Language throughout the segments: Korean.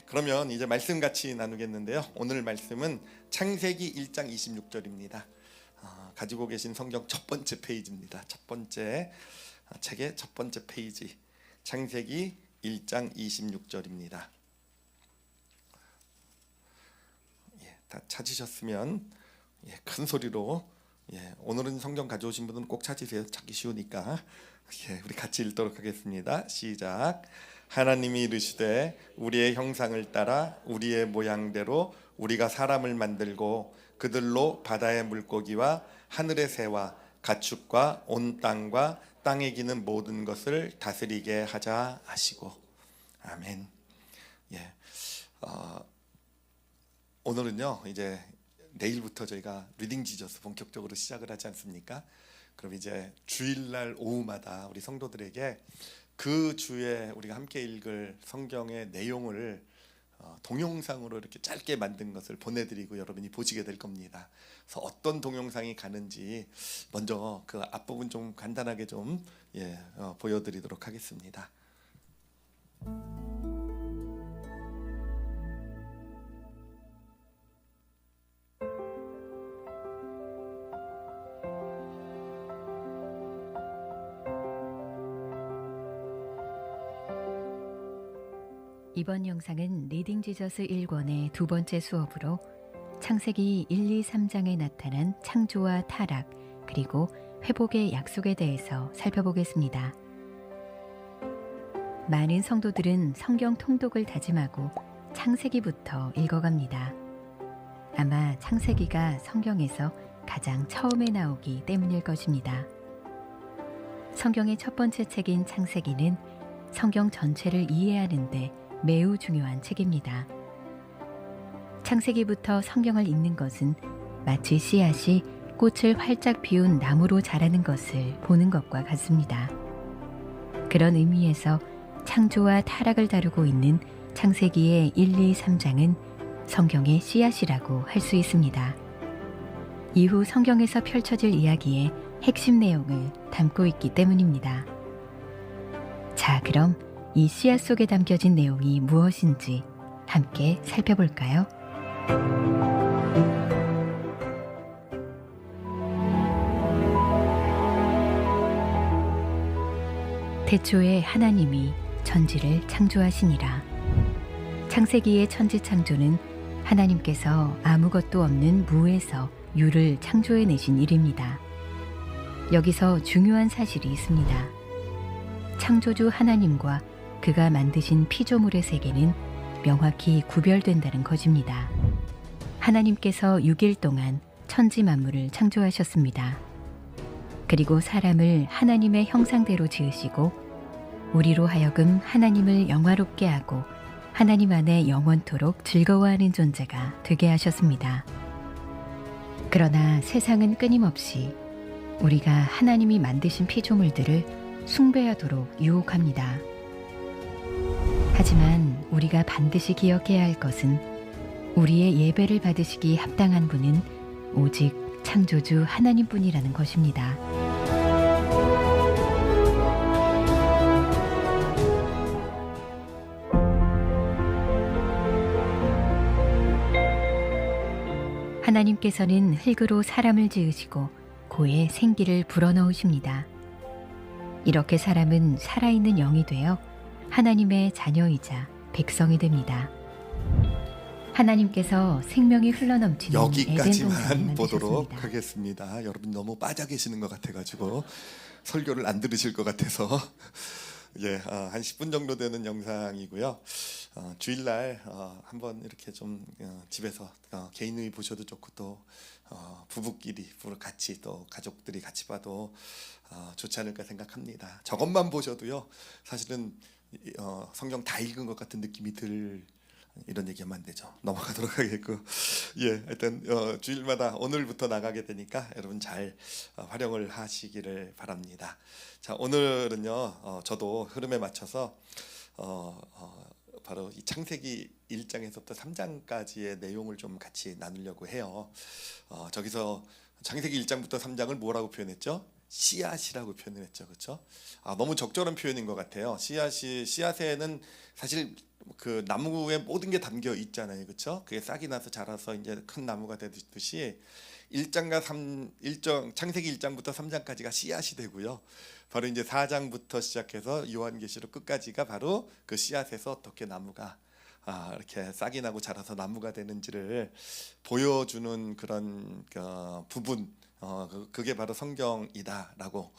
그러면 이제 말씀 같이 나누겠는데요. 오늘 말씀은 창세기 1장 26절입니다. 가지고 계신 성경 첫 번째 페이지입니다. 첫 번째 책의 첫 번째 페이지, 창세기 1장 26절입니다. 다 찾으셨으면 큰 소리로, 오늘은 성경 가져오신 분은 꼭 찾으세요. 찾기 쉬우니까. 우리 같이 읽도록 하겠습니다. 시작. 하나님이 이르시되 우리의 형상을 따라 우리의 모양대로 우리가 사람을 만들고 그들로 바다의 물고기와 하늘의 새와 가축과 온 땅과 땅에 기는 모든 것을 다스리게 하자 하시고. 아멘. 오늘은요, 이제 내일부터 저희가 리딩 지저스 본격적으로 시작을 하지 않습니까? 그럼 이제 주일날 오후마다 우리 성도들에게 그 주에 우리가 함께 읽을 성경의 내용을 동영상으로 이렇게 짧게 만든 것을 보내드리고 여러분이 보시게 될 겁니다. 그래서 어떤 동영상이 가는지 먼저 그 앞부분 좀 간단하게 좀 보여드리도록 하겠습니다. 이번 영상은 리딩 지저스 1권의 두 번째 수업으로 창세기 1, 2, 3장에 나타난 창조와 타락 그리고 회복의 약속에 대해서 살펴보겠습니다. 많은 성도들은 성경 통독을 다짐하고 창세기부터 읽어갑니다. 아마 창세기가 성경에서 가장 처음에 나오기 때문일 것입니다. 성경의 첫 번째 책인 창세기는 성경 전체를 이해하는 데 매우 중요한 책입니다. 창세기부터 성경을 읽는 것은 마치 씨앗이 꽃을 활짝 피운 나무로 자라는 것을 보는 것과 같습니다. 그런 의미에서 창조와 타락을 다루고 있는 창세기의 1, 2, 3장은 성경의 씨앗이라고 할 수 있습니다. 이후 성경에서 펼쳐질 이야기의 핵심 내용을 담고 있기 때문입니다. 자, 그럼 이 씨앗 속에 담겨진 내용이 무엇인지 함께 살펴볼까요? 태초에 하나님이 천지를 창조하시니라. 창세기의 천지 창조는 하나님께서 아무것도 없는 무에서 유를 창조해내신 일입니다. 여기서 중요한 사실이 있습니다. 창조주 하나님과 그가 만드신 피조물의 세계는 명확히 구별된다는 것입니다. 하나님께서 6일 동안 천지 만물을 창조하셨습니다. 그리고 사람을 하나님의 형상대로 지으시고 우리로 하여금 하나님을 영화롭게 하고 하나님 안에 영원토록 즐거워하는 존재가 되게 하셨습니다. 그러나 세상은 끊임없이 우리가 하나님이 만드신 피조물들을 숭배하도록 유혹합니다. 하지만 우리가 반드시 기억해야 할 것은 우리의 예배를 받으시기 합당한 분은 오직 창조주 하나님뿐이라는 것입니다. 하나님께서는 흙으로 사람을 지으시고 고에 생기를 불어넣으십니다. 이렇게 사람은 살아있는 영이 되어 하나님의 자녀이자 백성이 됩니다. 하나님께서 생명이 흘러넘치는 에덴 동산을 여기까지만 보도록 만드셨습니다. 하겠습니다. 여러분 너무 빠져 계시는 것 같아가지고 설교를 안 들으실 것 같아서 한 10분 정도 되는 영상이고요. 주일날 한번 이렇게 좀 집에서 개인의 보셔도 좋고 또 부부끼리 같이 또 가족들이 같이 봐도 좋지 않을까 생각합니다. 저것만 보셔도요, 사실은 성경 다 읽은 것 같은 느낌이 이런 얘기하면 안 되죠. 넘어가도록 하겠고, 하여튼 주일마다 오늘부터 나가게 되니까 여러분 잘 활용을 하시기를 바랍니다. 자, 오늘은요, 저도 흐름에 맞춰서 바로 이 창세기 1장에서부터 3장까지의 내용을 좀 같이 나누려고 해요. 저기서 창세기 1장부터 3장을 뭐라고 표현했죠? 씨앗이라고 표현을 했죠, 그렇죠? 너무 적절한 표현인 것 같아요. 씨앗에는 사실 그 나무에 모든 게 담겨 있잖아요, 그렇죠? 그게 싹이 나서 자라서 이제 큰 나무가 되듯이 창세기 1장부터 3장까지가 씨앗이 되고요. 바로 이제 4장부터 시작해서 요한계시록 끝까지가 바로 그 씨앗에서 어떻게 나무가 이렇게 싹이 나고 자라서 나무가 되는지를 보여주는 그런 부분, 그게 바로 성경이다라고.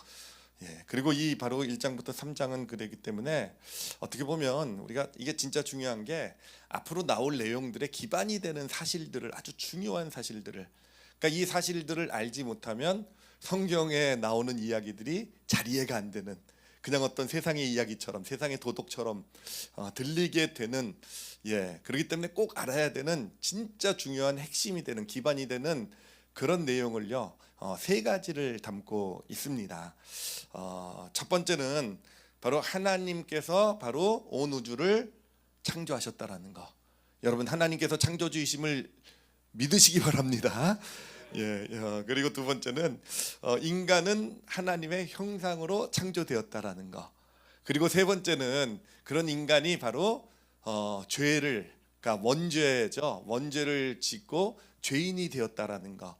그리고 이 바로 1장부터 3장은 그러기 때문에 어떻게 보면 우리가 이게 진짜 중요한 게 앞으로 나올 내용들의 기반이 되는 사실들을, 아주 중요한 사실들을, 그러니까 이 사실들을 알지 못하면 성경에 나오는 이야기들이 잘 이해가 안 되는, 그냥 어떤 세상의 이야기처럼, 세상의 도덕처럼 들리게 되는, 그렇기 때문에 꼭 알아야 되는 진짜 중요한 핵심이 되는, 기반이 되는 그런 내용을요, 세 가지를 담고 있습니다. 첫 번째는 바로 하나님께서 바로 온 우주를 창조하셨다라는 거. 여러분, 하나님께서 창조주이심을 믿으시기 바랍니다. 그리고 두 번째는 인간은 하나님의 형상으로 창조되었다라는 거. 그리고 세 번째는 그런 인간이 바로 죄를, 그러니까 원죄죠. 원죄를 짓고 죄인이 되었다라는 거.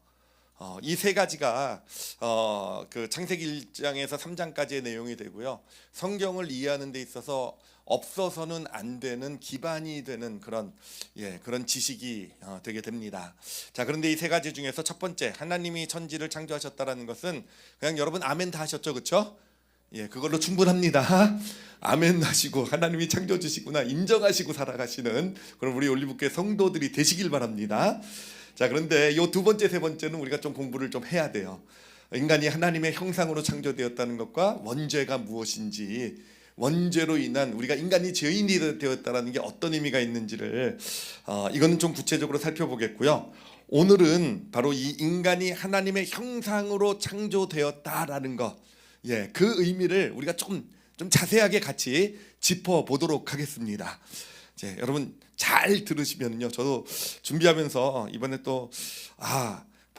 이 세 가지가 그 창세기 1장에서 3장까지의 내용이 되고요. 성경을 이해하는 데 있어서 없어서는 안 되는 기반이 되는 그런 지식이 되게 됩니다. 자, 그런데 이 세 가지 중에서 첫 번째, 하나님이 천지를 창조하셨다라는 것은 그냥 여러분 아멘 다 하셨죠, 그렇죠? 그걸로 충분합니다. 아멘 하시고 하나님이 창조주시구나 인정하시고 살아가시는 그럼 우리 올리브교회 성도들이 되시길 바랍니다. 자, 그런데 이 두 번째, 세 번째는 우리가 좀 공부를 좀 해야 돼요. 인간이 하나님의 형상으로 창조되었다는 것과 원죄가 무엇인지, 원죄로 인한 우리가 인간이 죄인이 되었다는 게 어떤 의미가 있는지를 이거는 좀 구체적으로 살펴보겠고요. 오늘은 바로 이 인간이 하나님의 형상으로 창조되었다라는 것, 그 의미를 우리가 좀 자세하게 같이 짚어보도록 하겠습니다. 여러분 잘 들으시면요, 저도 준비하면서 이번에 또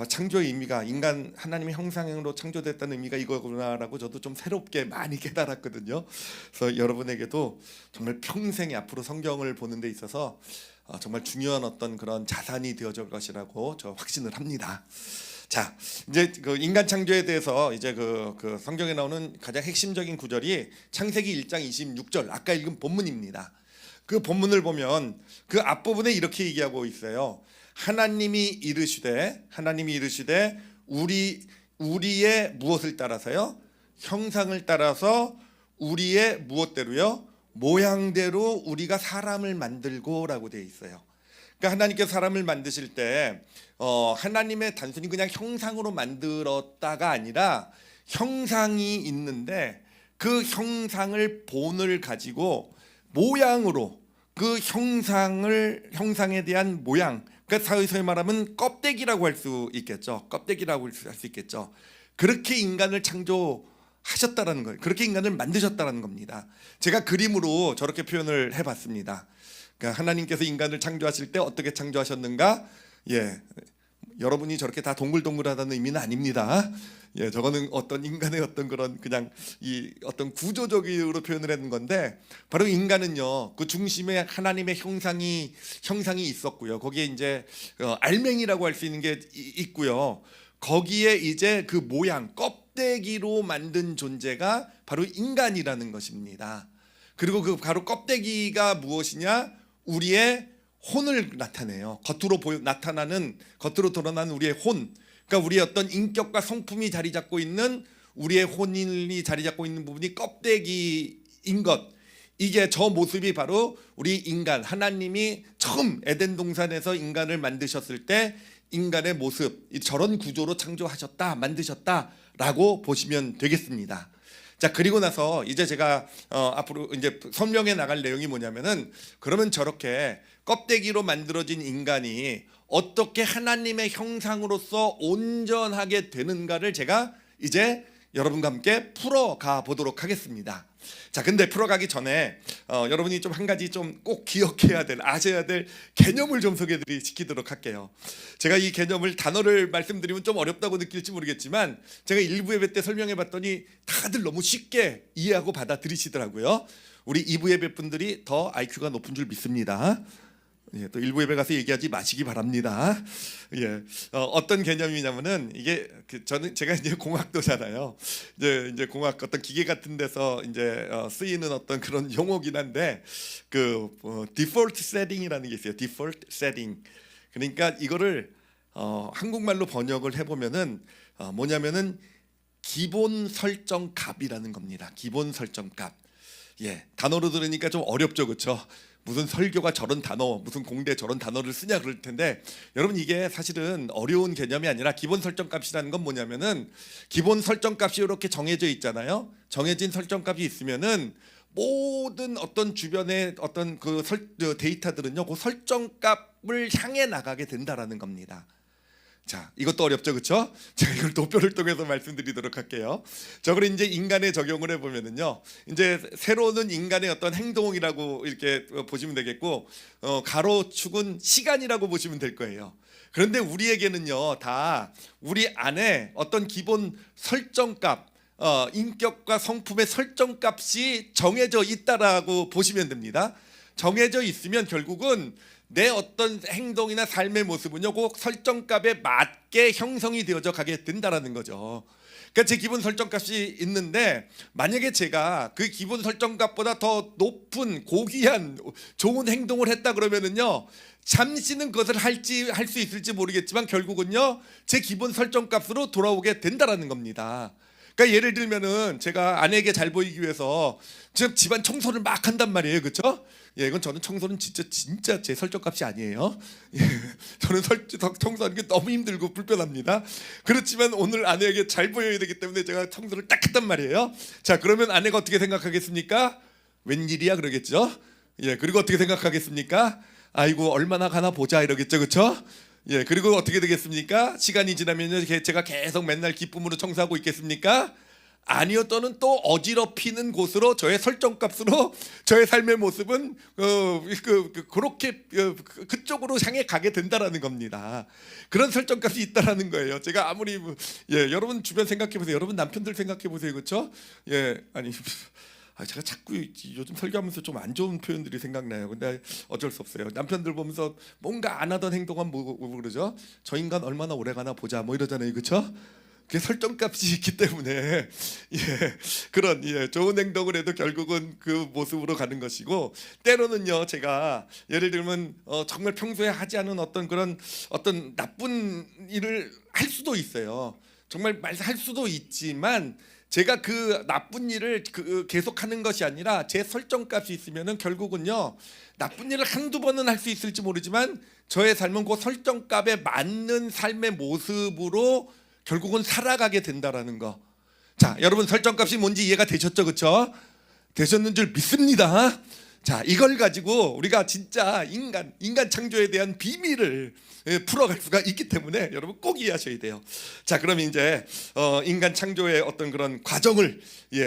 창조의 의미가 인간 하나님의 형상으로 창조됐다는 의미가 이거구나라고 저도 좀 새롭게 많이 깨달았거든요. 그래서 여러분에게도 정말 평생에 앞으로 성경을 보는 데 있어서 정말 중요한 어떤 그런 자산이 되어줄 것이라고 저 확신을 합니다. 자, 이제 그 인간 창조에 대해서 이제 그 성경에 나오는 가장 핵심적인 구절이 창세기 1장 26절, 아까 읽은 본문입니다. 그 본문을 보면 그 앞부분에 이렇게 얘기하고 있어요. 하나님이 이르시되 우리의 무엇을 따라서요? 형상을 따라서 우리의 무엇대로요? 모양대로 우리가 사람을 만들고라고 되어 있어요. 그러니까 하나님께서 사람을 만드실 때 하나님의 단순히 그냥 형상으로 만들었다가 아니라 형상이 있는데 그 형상을 본을 가지고 모양으로 그 형상에 대한 모양, 그러니까 사회에서 말하면 껍데기라고 할 수 있겠죠. 껍데기라고 할 수 있겠죠. 그렇게 인간을 창조하셨다라는 거예요. 그렇게 인간을 만드셨다라는 겁니다. 제가 그림으로 저렇게 표현을 해봤습니다. 그러니까 하나님께서 인간을 창조하실 때 어떻게 창조하셨는가? 여러분이 저렇게 다 동글동글하다는 의미는 아닙니다. 저거는 어떤 인간의 어떤 그런 그냥 이 어떤 구조적으로 표현을 했는 건데, 바로 인간은요 그 중심에 하나님의 형상이 있었고요. 거기에 이제 알맹이라고 할 수 있는 게 있고요. 거기에 이제 그 모양 껍데기로 만든 존재가 바로 인간이라는 것입니다. 그리고 그 바로 껍데기가 무엇이냐? 우리의 혼을 나타내요. 겉으로 드러나는 우리의 혼, 그러니까 우리의 어떤 인격과 성품이 자리 잡고 있는 우리의 혼이 자리 잡고 있는 부분이 껍데기인 것. 이게 저 모습이 바로 우리 인간, 하나님이 처음 에덴 동산에서 인간을 만드셨을 때 인간의 모습, 저런 구조로 만드셨다라고 보시면 되겠습니다. 자, 그리고 나서 이제 제가 앞으로 이제 설명해 나갈 내용이 뭐냐면은, 그러면 저렇게 껍데기로 만들어진 인간이 어떻게 하나님의 형상으로서 온전하게 되는가를 제가 이제 여러분과 함께 풀어가 보도록 하겠습니다. 자, 근데 풀어가기 전에 여러분이 좀 한 가지 좀 꼭 기억해야 될, 아셔야 될 개념을 좀 소개시키도록 할게요. 제가 이 개념을 단어를 말씀드리면 좀 어렵다고 느낄지 모르겠지만 제가 일부 예배 때 설명해 봤더니 다들 너무 쉽게 이해하고 받아들이시더라고요. 우리 2부 예배 분들이 더 IQ가 높은 줄 믿습니다. 예, 또 일부 예배 가서 얘기하지 마시기 바랍니다. 예, 어떤 개념이냐면은 이게 제가 이제 공학도잖아요. 이제 공학 어떤 기계 같은 데서 이제 쓰이는 어떤 그런 용어긴 한데 디폴트 세팅이라는 게 있어요. 디폴트 세팅. 그러니까 이거를 한국말로 번역을 해보면은 뭐냐면은 기본 설정 값이라는 겁니다. 기본 설정 값. 예, 단어로 들으니까 좀 어렵죠, 그렇죠? 무슨 설교가 저런 단어, 무슨 공대 저런 단어를 쓰냐 그럴 텐데 여러분 이게 사실은 어려운 개념이 아니라 기본 설정값이라는 건 뭐냐면은 기본 설정값이 이렇게 정해져 있잖아요. 정해진 설정값이 있으면은 모든 어떤 주변의 어떤 데이터들은요, 그 설정값을 향해 나가게 된다라는 겁니다. 자, 이것도 어렵죠, 그렇죠? 제가 이걸 도표를 통해서 말씀드리도록 할게요. 저걸 이제 인간에 적용을 해보면은요, 이제 세로는 인간의 어떤 행동이라고 이렇게 보시면 되겠고, 가로축은 시간이라고 보시면 될 거예요. 그런데 우리에게는요, 다 우리 안에 어떤 기본 설정값, 인격과 성품의 설정값이 정해져 있다라고 보시면 됩니다. 정해져 있으면 결국은 내 어떤 행동이나 삶의 모습은요, 그 설정값에 맞게 형성이 되어져 가게 된다라는 거죠. 그러니까 제 기본 설정값이 있는데 만약에 제가 그 기본 설정값보다 더 높은 고귀한 좋은 행동을 했다 그러면은요, 잠시는 그것을 할 수 있을지 모르겠지만 결국은요, 제 기본 설정값으로 돌아오게 된다라는 겁니다. 그러니까 예를 들면은 제가 아내에게 잘 보이기 위해서 지금 집안 청소를 막 한단 말이에요, 그렇죠? 예, 이건 저는 청소는 진짜 제 설정값이 아니에요. 예, 저는 청소하는 게 너무 힘들고 불편합니다. 그렇지만 오늘 아내에게 잘 보여야 되기 때문에 제가 청소를 딱 했단 말이에요. 자, 그러면 아내가 어떻게 생각하겠습니까? 웬일이야 그러겠죠. 예, 그리고 어떻게 생각하겠습니까? 아이고 얼마나 가나 보자 이러겠죠, 그렇죠? 예, 그리고 어떻게 되겠습니까? 시간이 지나면요, 제가 계속 맨날 기쁨으로 청소하고 있겠습니까? 아니요, 또는 또 어지럽히는 곳으로 저의 설정값으로 저의 삶의 모습은 그렇게 그쪽으로 향해 가게 된다라는 겁니다. 그런 설정값이 있다라는 거예요. 제가 아무리 여러분 주변 생각해 보세요. 여러분 남편들 생각해 보세요, 그렇죠? 예, 아니. 제가 자꾸 요즘 설교하면서 좀 안 좋은 표현들이 생각나요. 근데 어쩔 수 없어요. 남편들 보면서 뭔가 안 하던 행동은 뭐 그러죠? 저 인간 얼마나 오래 가나 보자 뭐 이러잖아요, 그렇죠? 그게 설정값이 있기 때문에 그런 좋은 행동을 해도 결국은 그 모습으로 가는 것이고, 때로는요, 제가 예를 들면 정말 평소에 하지 않은 어떤 그런 어떤 나쁜 일을 할 수도 있어요. 정말 할 수도 있지만 제가 그 나쁜 일을 계속하는 것이 아니라 제 설정값이 있으면은 결국은요, 나쁜 일을 한두 번은 할 수 있을지 모르지만 저의 삶은 그 설정값에 맞는 삶의 모습으로 결국은 살아가게 된다라는 거. 자, 여러분 설정값이 뭔지 이해가 되셨죠, 그렇죠? 되셨는 줄 믿습니다. 자, 이걸 가지고 우리가 진짜 인간 창조에 대한 비밀을 풀어갈 수가 있기 때문에 여러분 꼭 이해하셔야 돼요. 자, 그럼 이제 인간 창조의 어떤 그런 과정을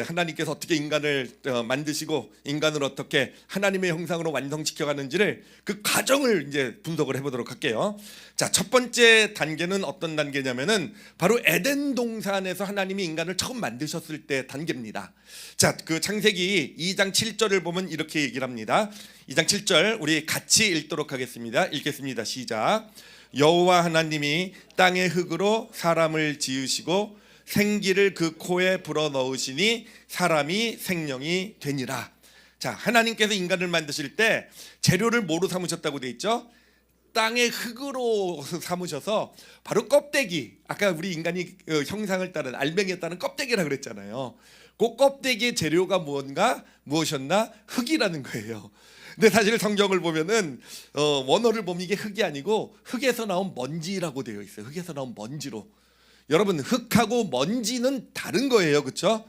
하나님께서 어떻게 인간을 만드시고 인간을 어떻게 하나님의 형상으로 완성시켜 가는지를 그 과정을 이제 분석을 해보도록 할게요. 자, 첫 번째 단계는 어떤 단계냐면은 바로 에덴 동산에서 하나님이 인간을 처음 만드셨을 때 단계입니다. 자, 그 창세기 2장 7절을 보면 이렇게 얘기를 합니다. 2장 7절 우리 같이 읽도록 하겠습니다. 읽겠습니다. 시작. 여호와 하나님이 땅의 흙으로 사람을 지으시고 생기를 그 코에 불어넣으시니 사람이 생명이 되니라. 자, 하나님께서 인간을 만드실 때 재료를 뭐로 삼으셨다고 돼 있죠? 땅의 흙으로 삼으셔서 바로 껍데기, 아까 우리 인간이 형상을 따른 알맹이에 따른 껍데기라 그랬잖아요. 그 껍데기의 재료가 무엇이었나? 흙이라는 거예요. 근데 사실 성경을 보면은 원어를 보면 이게 흙이 아니고 흙에서 나온 먼지라고 되어 있어요. 흙에서 나온 먼지로. 여러분, 흙하고 먼지는 다른 거예요, 그렇죠?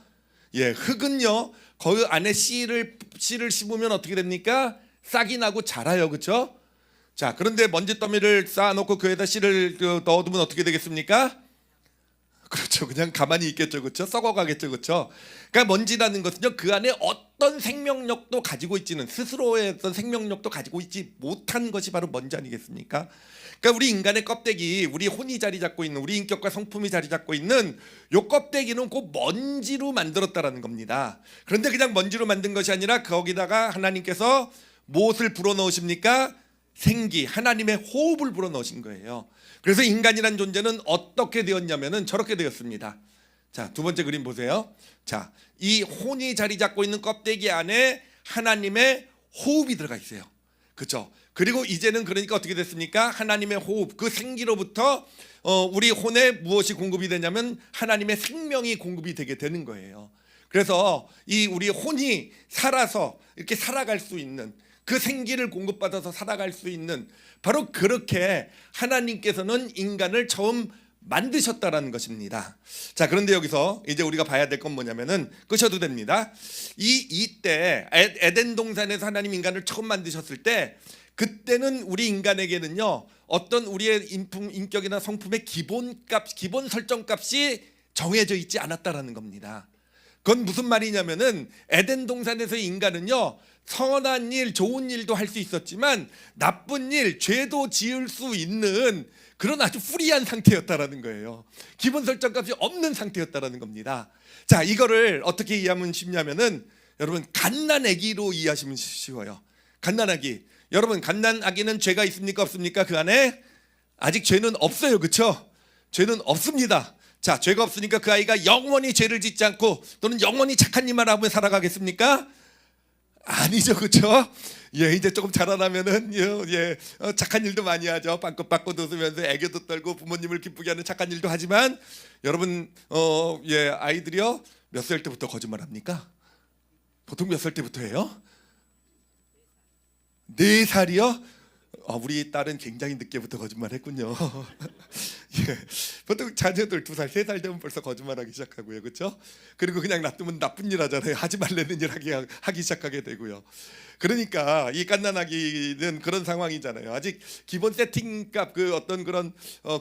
예, 흙은요, 그 안에 씨를 심으면 어떻게 됩니까? 싹이 나고 자라요, 그렇죠? 자, 그런데 먼지 더미를 쌓아놓고 그에다 씨를 넣어두면 어떻게 되겠습니까? 그렇죠. 그냥 가만히 있겠죠. 그렇죠. 썩어가겠죠. 그렇죠. 그러니까 먼지라는 것은요, 그 안에 어떤 생명력도 가지고 있지는, 스스로의 어떤 생명력도 가지고 있지 못한 것이 바로 먼지 아니겠습니까? 그러니까 우리 인간의 껍데기, 우리 혼이 자리 잡고 있는, 우리 인격과 성품이 자리 잡고 있는 요 껍데기는 곧 먼지로 만들었다라는 겁니다. 그런데 그냥 먼지로 만든 것이 아니라 거기다가 하나님께서 무엇을 불어넣으십니까? 생기, 하나님의 호흡을 불어넣으신 거예요. 그래서 인간이란 존재는 어떻게 되었냐면은 저렇게 되었습니다. 자, 두 번째 그림 보세요. 자, 이 혼이 자리 잡고 있는 껍데기 안에 하나님의 호흡이 들어가 있어요. 그렇죠? 그리고 이제는 그러니까 어떻게 됐습니까? 하나님의 호흡, 그 생기로부터 우리 혼에 무엇이 공급이 되냐면 하나님의 생명이 공급이 되게 되는 거예요. 그래서 이 우리 혼이 살아서 이렇게 살아갈 수 있는, 그 생기를 공급받아서 살아갈 수 있는, 바로 그렇게 하나님께서는 인간을 처음 만드셨다라는 것입니다. 자, 그런데 여기서 이제 우리가 봐야 될 건 뭐냐면은, 끄셔도 됩니다. 이때 에덴 동산에서 하나님 인간을 처음 만드셨을 때, 그때는 우리 인간에게는요, 어떤 우리의 인격이나 성품의 기본 설정값이 정해져 있지 않았다라는 겁니다. 그건 무슨 말이냐면은, 에덴 동산에서 인간은요, 선한 일, 좋은 일도 할 수 있었지만 나쁜 일, 죄도 지을 수 있는 그런 아주 프리한 상태였다라는 거예요. 기본 설정값이 없는 상태였다라는 겁니다. 자, 이거를 어떻게 이해하면 쉽냐면은, 여러분, 갓난아기로 이해하시면 쉬워요. 갓난아기. 여러분, 갓난아기는 죄가 있습니까, 없습니까? 그 안에 아직 죄는 없어요. 그렇죠? 죄는 없습니다. 자, 죄가 없으니까 그 아이가 영원히 죄를 짓지 않고 또는 영원히 착한 일만 하며 살아가겠습니까? 아니죠. 그렇죠? 예, 이제 조금 자라나면은 착한 일도 많이 하죠. 빵긋빵긋 웃으면서 애교도 떨고 부모님을 기쁘게 하는 착한 일도 하지만, 여러분 아이들이요, 몇 살 때부터 거짓말합니까? 보통 몇 살 때부터 해요? 4살이요? 우리 딸은 굉장히 늦게부터 거짓말했군요. 예, 보통 자녀들 2살, 3살 되면 벌써 거짓말하기 시작하고요, 그렇죠? 그리고 그냥 놔두면 나쁜 일 하잖아요. 하지 말라는 일 하기 시작하게 되고요. 그러니까 이 갓난아기는 그런 상황이잖아요. 아직 기본 세팅값, 그 어떤 그런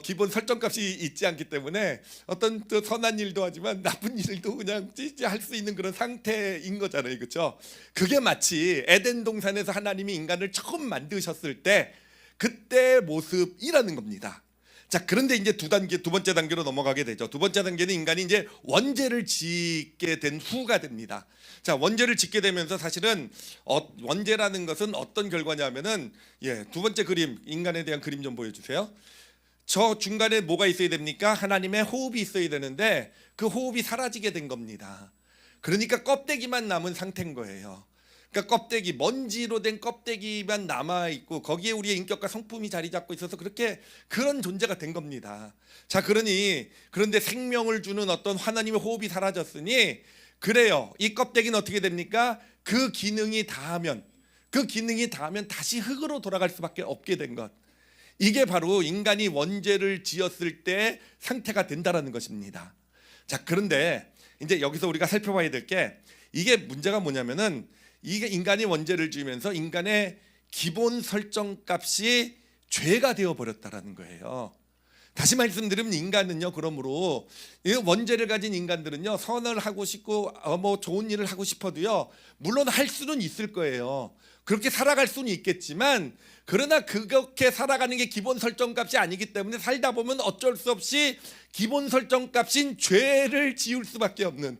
기본 설정값이 있지 않기 때문에 어떤 또 선한 일도 하지만 나쁜 일도 그냥 할 수 있는 그런 상태인 거잖아요, 그렇죠? 그게 마치 에덴 동산에서 하나님이 인간을 처음 만드셨을 때 그때 모습이라는 겁니다. 자, 그런데 이제 두 번째 단계로 넘어가게 되죠. 두 번째 단계는 인간이 이제 원죄를 짓게 된 후가 됩니다. 자, 원죄를 짓게 되면서 사실은 원죄라는 것은 어떤 결과냐면은, 두 번째 그림, 인간에 대한 그림 좀 보여주세요. 저 중간에 뭐가 있어야 됩니까? 하나님의 호흡이 있어야 되는데 그 호흡이 사라지게 된 겁니다. 그러니까 껍데기만 남은 상태인 거예요. 그러니까 껍데기, 먼지로 된 껍데기만 남아 있고 거기에 우리의 인격과 성품이 자리 잡고 있어서 그런 존재가 된 겁니다. 자, 그런데 생명을 주는 어떤 하나님의 호흡이 사라졌으니, 그래요, 이 껍데기는 어떻게 됩니까? 그 기능이 다하면 다시 흙으로 돌아갈 수밖에 없게 된 것. 이게 바로 인간이 원죄를 지었을 때 상태가 된다라는 것입니다. 자, 그런데 이제 여기서 우리가 살펴봐야 될 게, 이게 문제가 뭐냐면은, 이게 인간이 원죄를 지으면서 인간의 기본 설정값이 죄가 되어 버렸다라는 거예요. 다시 말씀드리면, 인간은요, 그러므로 원죄를 가진 인간들은요, 선을 하고 싶고 좋은 일을 하고 싶어도요, 물론 할 수는 있을 거예요. 그렇게 살아갈 수는 있겠지만, 그러나 그렇게 살아가는 게 기본 설정값이 아니기 때문에 살다 보면 어쩔 수 없이 기본 설정값인 죄를 지을 수밖에 없는,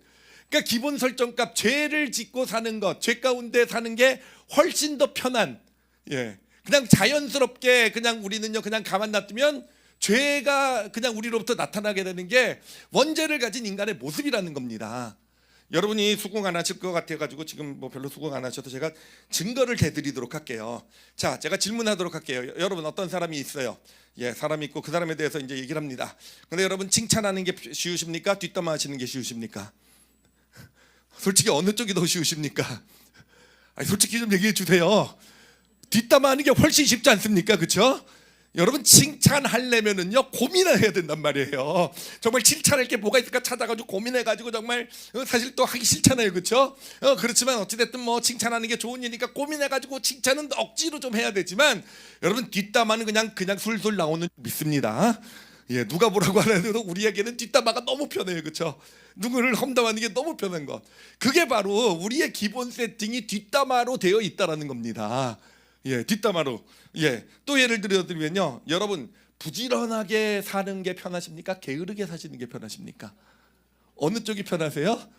그러니까 기본 설정값, 죄를 짓고 사는 것, 죄 가운데 사는 게 훨씬 더 편한, 그냥 자연스럽게 그냥 우리는요, 그냥 가만 놔두면 죄가 그냥 우리로부터 나타나게 되는 게 원죄를 가진 인간의 모습이라는 겁니다. 여러분이 수긍 안 하실 것 같아가지고 지금 별로 수긍 안 하셔도 제가 증거를 대드리도록 할게요. 자, 제가 질문하도록 할게요. 여러분, 어떤 사람이 있어요. 사람이 있고 그 사람에 대해서 이제 얘기를 합니다. 근데 여러분, 칭찬하는 게 쉬우십니까? 뒷담화 하시는 게 쉬우십니까? 솔직히 어느 쪽이 더 쉬우십니까? 솔직히 좀 얘기해 주세요. 뒷담화하는 게 훨씬 쉽지 않습니까? 그렇죠? 여러분, 칭찬하려면은요, 고민을 해야 된단 말이에요. 정말 칭찬할 게 뭐가 있을까 찾아가지고 고민해가지고 정말 사실 또 하기 싫잖아요, 그렇죠? 그렇지만 어찌됐든 칭찬하는 게 좋은 일이니까 고민해가지고 칭찬은 억지로 좀 해야 되지만, 여러분, 뒷담화는 그냥 술술 나오는 믿습니다. 예, 누가 뭐라고 하는데도 우리에게는 뒷담화가 너무 편해요, 그렇죠? 누구를 험담하는 게 너무 편한 것. 그게 바로 우리의 기본 세팅이 뒷담화로 되어 있다라는 겁니다. 예, 뒷담화로. 예, 또 예를 들어드리면요, 여러분 부지런하게 사는 게 편하십니까? 게으르게 사시는 게 편하십니까? 어느 쪽이 편하세요?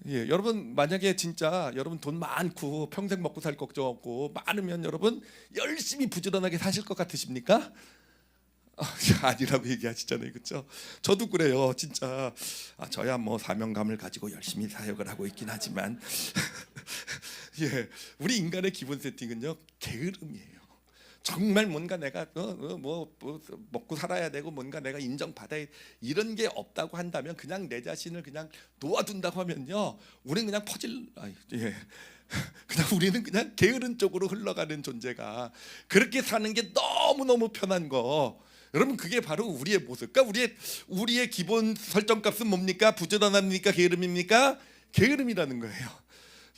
예, 여러분 만약에 진짜 여러분 돈 많고 평생 먹고 살 걱정 없고 많으면 여러분 열심히 부지런하게 사실 것 같으십니까? 아니라고 얘기하시잖아요, 그렇죠? 저도 그래요, 진짜. 저야 뭐 사명감을 가지고 열심히 사역을 하고 있긴 하지만, 예, 우리 인간의 기본 세팅은요 게으름이에요. 정말 뭔가 내가 뭐 먹고 살아야 되고 뭔가 내가 인정받아야 이런 게 없다고 한다면 그냥 내 자신을 그냥 놓아둔다고 하면요, 우리는 그냥 예. 그냥 우리는 그냥 게으른 쪽으로 흘러가는 존재가, 그렇게 사는 게 너무너무 편한 거. 여러분 그게 바로 우리의 모습. 그러니까 우리의 기본 설정값은 뭡니까? 부지런합니까? 게으름입니까? 게으름이라는 거예요.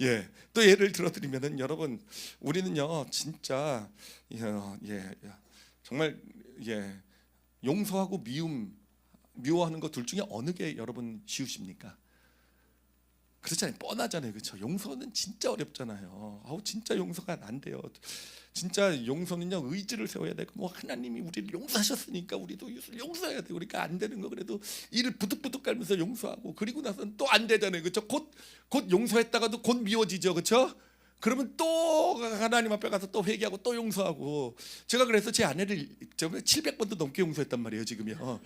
예, 또 예를 들어드리면은 여러분 우리는요 진짜 정말 용서하고 미워하는 거 둘 중에 어느 게 여러분 쉬우십니까? 그렇잖아요, 뻔하잖아요, 그렇죠? 용서는 진짜 어렵잖아요. 진짜 용서가 안 돼요. 진짜 용서는요 의지를 세워야 되고, 뭐 하나님이 우리를 용서하셨으니까 우리도 용서해야 돼. 그러니까 안 되는 거 그래도 이를 부득부득 깔면서 용서하고, 그리고 나서는 또 안 되잖아요, 그렇죠? 곧 용서했다가도 곧 미워지죠, 그렇죠? 그러면 또 하나님 앞에 가서 또 회개하고 또 용서하고. 제가 그래서 제 아내를 700번도 넘게 용서했단 말이에요, 지금요.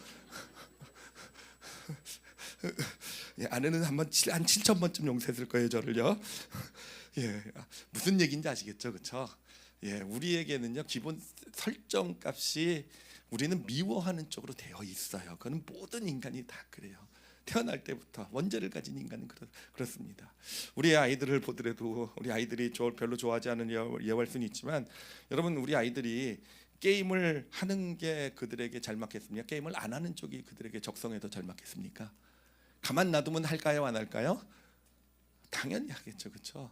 예, 아내는 한 7,000번쯤 용서했을 거예요, 저를요. 예, 무슨 얘기인지 아시겠죠, 그렇죠? 예, 우리에게는요 기본 설정값이 우리는 미워하는 쪽으로 되어 있어요. 그건 모든 인간이 다 그래요. 태어날 때부터 원죄를 가진 인간은 그렇습니다. 우리 아이들을 보더라도 우리 아이들이 별로 좋아하지 않은 예활순이 있지만, 여러분 우리 아이들이 게임을 하는 게 그들에게 잘 맞겠습니까? 게임을 안 하는 쪽이 그들에게 적성에 더 잘 맞겠습니까? 가만 놔두면 할까요, 안 할까요? 당연히 하겠죠, 그렇죠?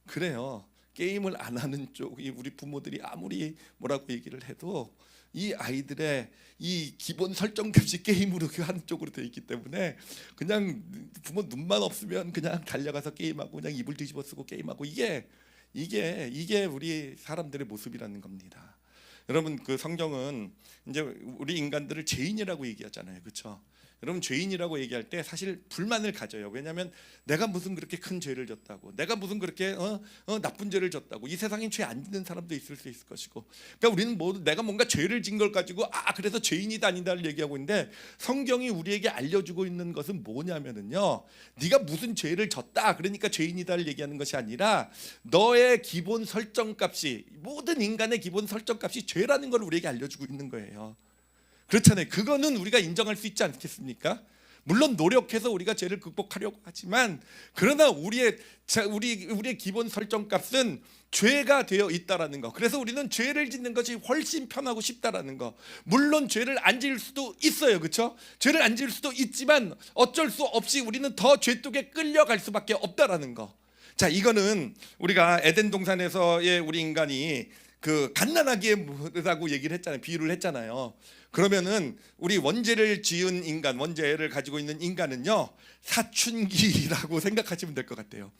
그래요. 게임을 안 하는 쪽이, 우리 부모들이 아무리 뭐라고 얘기를 해도 이 아이들의 이 기본 설정값이 게임으로 그 한쪽으로 되어 있기 때문에 그냥 부모 눈만 없으면 그냥 달려가서 게임하고 그냥 이불 뒤집어 쓰고 게임하고, 이게 우리 사람들의 모습이라는 겁니다. 여러분 그 성경은 이제 우리 인간들을 죄인이라고 얘기하잖아요, 그렇죠? 여러분 죄인이라고 얘기할 때 사실 불만을 가져요. 왜냐하면 내가 무슨 그렇게 큰 죄를 졌다고, 내가 무슨 그렇게 나쁜 죄를 졌다고. 이 세상에 죄 안 짓는 사람도 있을 수 있을 것이고, 그러니까 우리는 모두 내가 뭔가 죄를 진 걸 가지고 그래서 죄인이다 아니다를 얘기하고 있는데, 성경이 우리에게 알려주고 있는 것은 뭐냐면은요, 네가 무슨 죄를 졌다 그러니까 죄인이다를 얘기하는 것이 아니라 너의 기본 설정값이, 모든 인간의 기본 설정값이 죄라는 걸 우리에게 알려주고 있는 거예요. 그렇잖아요. 그거는 우리가 인정할 수 있지 않겠습니까? 물론 노력해서 우리가 죄를 극복하려고 하지만, 그러나 우리의 기본 설정값은 죄가 되어 있다라는 거. 그래서 우리는 죄를 짓는 것이 훨씬 편하고 쉽다라는 거. 물론 죄를 안 지을 수도 있어요, 그렇죠? 죄를 안 지을 수도 있지만 어쩔 수 없이 우리는 더 죄독에 끌려갈 수밖에 없다라는 거. 자, 이거는 우리가 에덴 동산에서의 우리 인간이 그 갓난아기라고 얘기를 했잖아요, 비유를 했잖아요. 그러면은 우리 원죄를 지은 인간, 원죄를 가지고 있는 인간은요 사춘기라고 생각하시면 될 것 같아요.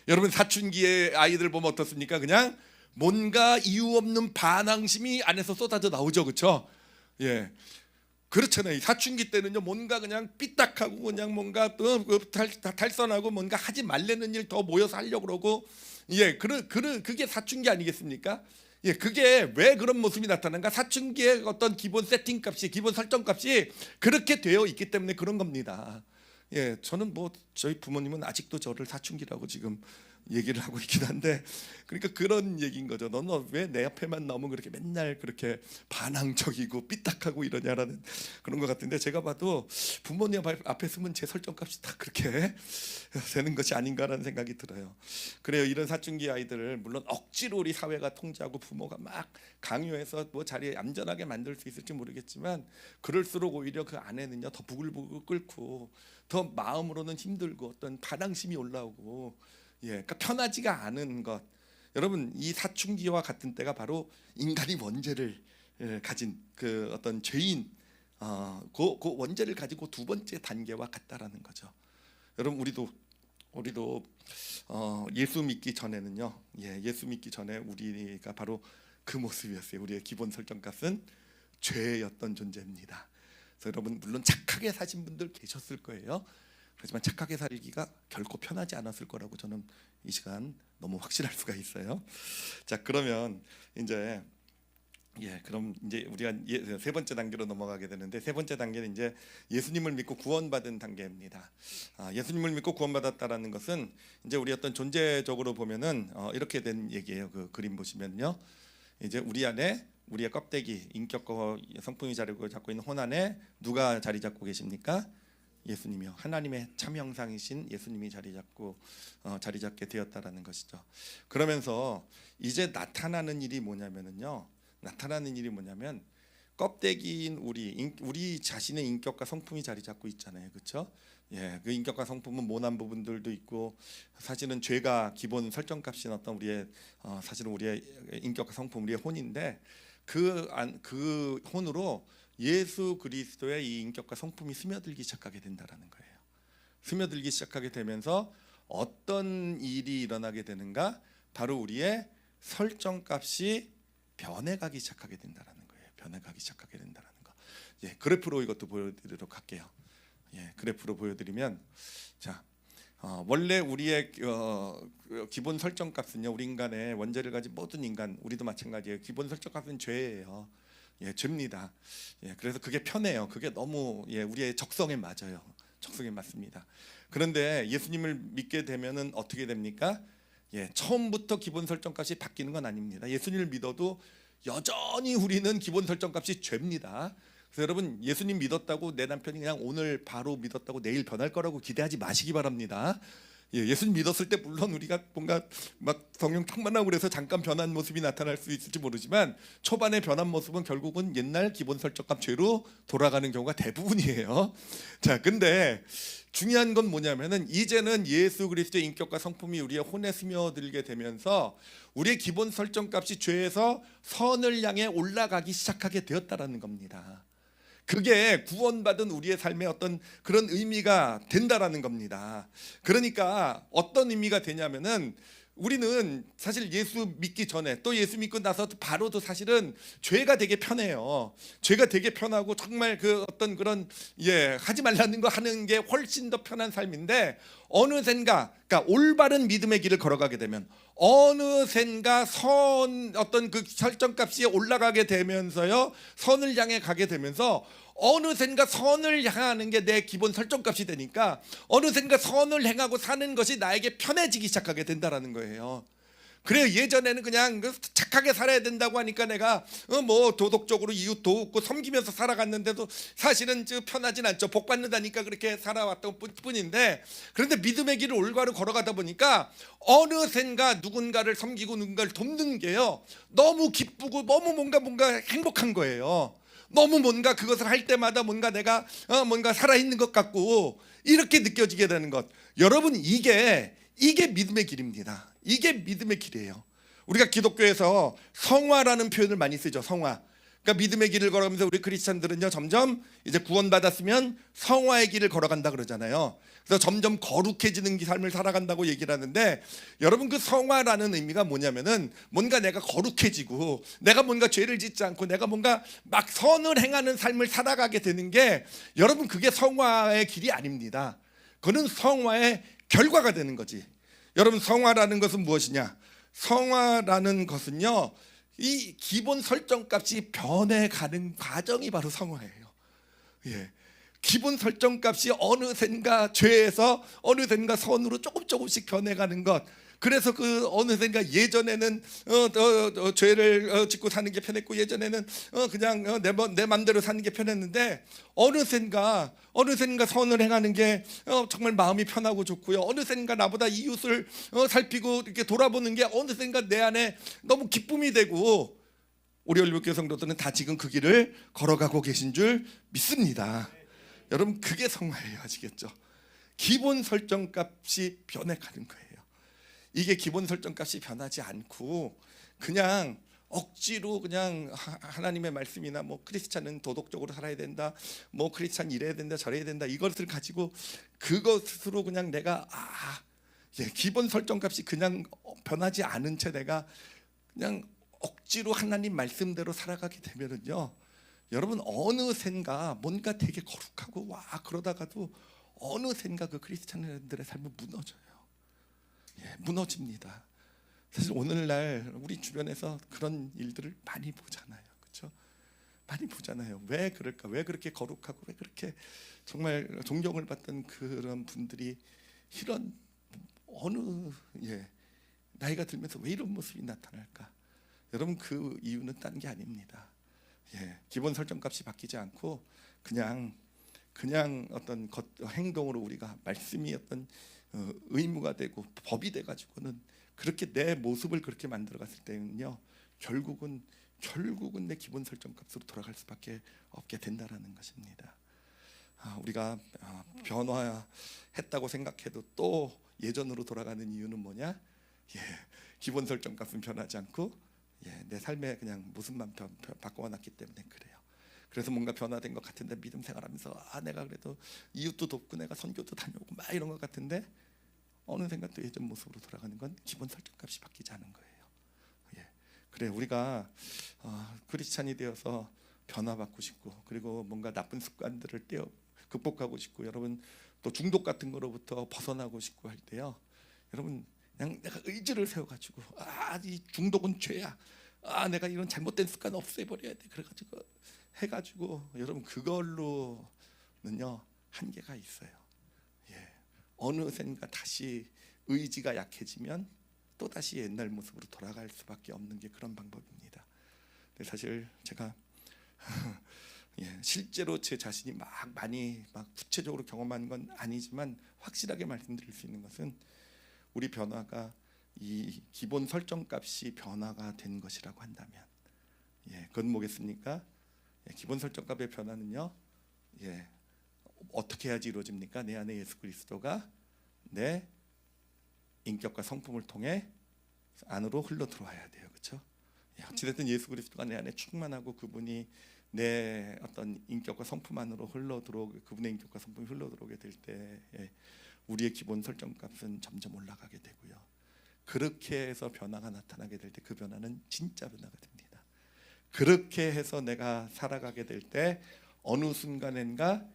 여러분 사춘기의 아이들 보면 어떻습니까? 그냥 뭔가 이유 없는 반항심이 안에서 쏟아져 나오죠, 그렇죠? 예, 그렇잖아요. 사춘기 때는요 뭔가 그냥 삐딱하고 그냥 뭔가 탈선하고 뭔가 하지 말라는 일 더 모여서 하려고 그러고, 예, 그게 사춘기 아니겠습니까? 예, 그게 왜 그런 모습이 나타나는가? 사춘기의 어떤 기본 세팅값이, 기본 설정값이 그렇게 되어 있기 때문에 그런 겁니다. 예, 저는 뭐 저희 부모님은 아직도 저를 사춘기라고 지금 얘기를 하고 있긴 한데, 그러니까 그런 얘기인 거죠. 너는 왜 내 앞에만 나오면 그렇게 맨날 그렇게 반항적이고 삐딱하고 이러냐라는 그런 것 같은데, 제가 봐도 부모님 앞에 서면 제 설정값이 다 그렇게 되는 것이 아닌가라는 생각이 들어요. 그래요. 이런 사춘기 아이들을 물론 억지로 우리 사회가 통제하고 부모가 막 강요해서 뭐 자리에 얌전하게 만들 수 있을지 모르겠지만, 그럴수록 오히려 그 안에는요 더 부글부글 끓고 더 마음으로는 힘들고 어떤 반항심이 올라오고, 예, 그러니까 편하지가 않은 것. 여러분 이 사춘기와 같은 때가 바로 인간이 원죄를 가진 그 어떤 죄인, 그 원죄를 가지고 두 번째 단계와 같다라는 거죠. 여러분 우리도 예수 믿기 전에는요, 예수 믿기 전에 우리가 바로 그 모습이었어요. 우리의 기본 설정값은 죄였던 존재입니다. 그래서 여러분 물론 착하게 사신 분들 계셨을 거예요. 하지만 착하게 살기가 결코 편하지 않았을 거라고 저는 이 시간 너무 확신할 수가 있어요. 자, 그러면 이제 그럼 이제 우리가 세 번째 단계로 넘어가게 되는데, 세 번째 단계는 이제 예수님을 믿고 구원받은 단계입니다. 예수님을 믿고 구원받았다라는 것은 이제 우리 어떤 존재적으로 보면은 이렇게 된 얘기예요. 그 그림 보시면요, 이제 우리 안에 우리의 껍데기, 인격과 성품이 자리 잡고 있는 혼 안에 누가 자리 잡고 계십니까? 예수님이요. 하나님의 참 형상이신 예수님이 자리 잡게 되었다라는 것이죠. 그러면서 이제 나타나는 일이 뭐냐면 껍데기인 우리 자신의 인격과 성품이 자리 잡고 있잖아요, 그렇죠? 그 인격과 성품은 모난 부분들도 있고, 사실은 죄가 기본 설정값인 어떤 사실은 우리의 인격과 성품, 우리의 혼인데, 그 혼으로 예수 그리스도의 이 인격과 성품이 스며들기 시작하게 된다라는 거예요. 스며들기 시작하게 되면서 어떤 일이 일어나게 되는가? 바로 우리의 설정값이 변해가기 시작하게 된다라는 거예요. 변해가기 시작하게 된다라는 거. 그래프로 이것도 보여드리도록 할게요. 그래프로 보여드리면, 자, 원래 우리의 기본 설정값은요, 우리 인간의 원죄를 가진 모든 인간, 우리도 마찬가지예요. 기본 설정값은 죄예요. 죄입니다. 그래서 그게 편해요. 그게 너무 우리의 적성에 맞아요. 적성에 맞습니다. 그런데 예수님을 믿게 되면은 어떻게 됩니까? 처음부터 기본 설정값이 바뀌는 건 아닙니다. 예수님을 믿어도 여전히 우리는 기본 설정값이 죄입니다. 그래서 여러분, 예수님 믿었다고 내 남편이 그냥 오늘 바로 믿었다고 내일 변할 거라고 기대하지 마시기 바랍니다. 예수님 믿었을 때 물론 우리가 뭔가 막 성령 충만하고 그래서 잠깐 변한 모습이 나타날 수 있을지 모르지만, 초반에 변한 모습은 결국은 옛날 기본 설정값 죄로 돌아가는 경우가 대부분이에요. 자, 근데 중요한 건 뭐냐면은, 이제는 예수 그리스도의 인격과 성품이 우리의 혼에 스며들게 되면서 우리의 기본 설정값이 죄에서 선을 향해 올라가기 시작하게 되었다라는 겁니다. 그게 구원받은 우리의 삶의 어떤 그런 의미가 된다라는 겁니다. 그러니까 어떤 의미가 되냐면은, 우리는 사실 예수 믿기 전에 또 예수 믿고 나서 바로도 사실은 죄가 되게 편해요. 죄가 되게 편하고 정말 그 어떤 그런 하지 말라는 거 하는 게 훨씬 더 편한 삶인데, 어느샌가 그러니까 올바른 믿음의 길을 걸어가게 되면 어느샌가 어떤 그 설정값이 올라가게 되면서요, 선을 향해 가게 되면서 어느샌가 선을 향하는 게 내 기본 설정값이 되니까 어느샌가 선을 행하고 사는 것이 나에게 편해지기 시작하게 된다라는 거예요. 그래요. 예전에는 그냥 착하게 살아야 된다고 하니까 내가 뭐 도덕적으로 이웃 돕고 섬기면서 살아갔는데도 사실은 편하진 않죠. 복 받는다니까 그렇게 살아왔던 뿐인데, 그런데 믿음의 길을 올바로 걸어가다 보니까 어느샌가 누군가를 섬기고 누군가를 돕는 게요, 너무 기쁘고 너무 뭔가 행복한 거예요. 너무 뭔가 그것을 할 때마다 뭔가 내가 뭔가 살아있는 것 같고 이렇게 느껴지게 되는 것. 여러분, 이게 믿음의 길입니다. 이게 믿음의 길이에요. 우리가 기독교에서 성화라는 표현을 많이 쓰죠. 성화. 그러니까 믿음의 길을 걸어가면서 우리 크리스찬들은요, 점점 이제 구원받았으면 성화의 길을 걸어간다 그러잖아요. 그래서 점점 거룩해지는 삶을 살아간다고 얘기를 하는데, 여러분, 그 성화라는 의미가 뭐냐면은, 뭔가 내가 거룩해지고 내가 뭔가 죄를 짓지 않고 내가 뭔가 막 선을 행하는 삶을 살아가게 되는 게, 여러분, 그게 성화의 길이 아닙니다. 그는 성화의 결과가 되는 거지. 여러분, 성화라는 것은 무엇이냐? 성화라는 것은요, 이 기본 설정값이 변해가는 과정이 바로 성화예요. 기본 설정값이 어느샌가 죄에서 어느샌가 선으로 조금씩 변해가는 것. 그래서 그 어느샌가 예전에는 죄를 짓고 사는 게 편했고, 예전에는 그냥 내 맘대로 사는 게 편했는데, 어느샌가 선을 행하는 게 정말 마음이 편하고 좋고요. 어느샌가 나보다 이웃을 살피고 이렇게 돌아보는 게 어느샌가 내 안에 너무 기쁨이 되고, 우리 열립교회 성도들은 다 지금 그 길을 걸어가고 계신 줄 믿습니다. 여러분, 그게 성화예요. 아시겠죠? 기본 설정값이 변해가는 거예요. 이게 기본 설정값이 변하지 않고 그냥 억지로 그냥 하나님의 말씀이나 뭐 크리스찬은 도덕적으로 살아야 된다, 뭐 크리스찬 이래야 된다 저래야 된다, 이것을 가지고 그것으로 그냥 내가 기본 설정값이 그냥 변하지 않은 채 내가 그냥 억지로 하나님 말씀대로 살아가게 되면은요, 여러분 어느샌가 뭔가 되게 거룩하고 그러다가도 어느샌가 그 크리스찬들의 삶은 무너져요. 무너집니다. 사실 오늘날 우리 주변에서 그런 일들을 많이 보잖아요, 그렇죠? 많이 보잖아요. 왜 그럴까? 왜 그렇게 거룩하고 왜 그렇게 정말 존경을 받던 그런 분들이 이런 어느 나이가 들면서 왜 이런 모습이 나타날까? 여러분 그 이유는 딴 게 아닙니다. 기본 설정값이 바뀌지 않고 그냥 어떤 행동으로 우리가 말씀이 어떤 의무가 되고 법이 돼 가지고는 그렇게 내 모습을 그렇게 만들어 갔을 때는요, 결국은 내 기본 설정값으로 돌아갈 수밖에 없게 된다라는 것입니다. 우리가 변화했다고 생각해도 또 예전으로 돌아가는 이유는 뭐냐? 기본 설정값은 변하지 않고 내 삶의 그냥 모습만 바꿔놨기 때문에 그래요. 그래서 뭔가 변화된 것 같은데 믿음 생활하면서 내가 그래도 이웃도 돕고 내가 선교도 다녀오고 막 이런 것 같은데 어느샌가 또 예전 모습으로 돌아가는 건 기본 설정값이 바뀌지 않은 거예요. 그래 우리가 크리스찬이 되어서 변화받고 싶고, 그리고 뭔가 나쁜 습관들을 극복하고 싶고, 여러분 또 중독 같은 거로부터 벗어나고 싶고 할 때요, 여러분 그냥 내가 의지를 세워가지고 이 중독은 죄야, 내가 이런 잘못된 습관 없애버려야 돼, 그래가지고 해가지고 여러분 그걸로는요 한계가 있어요. 어느샌가 다시 의지가 약해지면 또 다시 옛날 모습으로 돌아갈 수밖에 없는 게 그런 방법입니다. 근데 사실 제가 실제로 제 자신이 많이 구체적으로 경험한 건 아니지만 확실하게 말씀드릴 수 있는 것은 우리 변화가 이 기본 설정값이 변화가 된 것이라고 한다면, 그건 뭐겠습니까? 기본 설정값의 변화는요, 어떻게 해야지 이루어집니까? 내 안에 예수 그리스도가 내 인격과 성품을 통해 안으로 흘러 들어와야 돼요, 그렇죠? 어찌됐든 예수 그리스도가 내 안에 충만하고 그분이 내 어떤 인격과 성품 안으로 그분의 인격과 성품이 흘러 들어오게 될 때 우리의 기본 설정값은 점점 올라가게 되고요. 그렇게 해서 변화가 나타나게 될 때 그 변화는 진짜 변화가 됩니다. 그렇게 해서 내가 살아가게 될 때 어느 순간엔가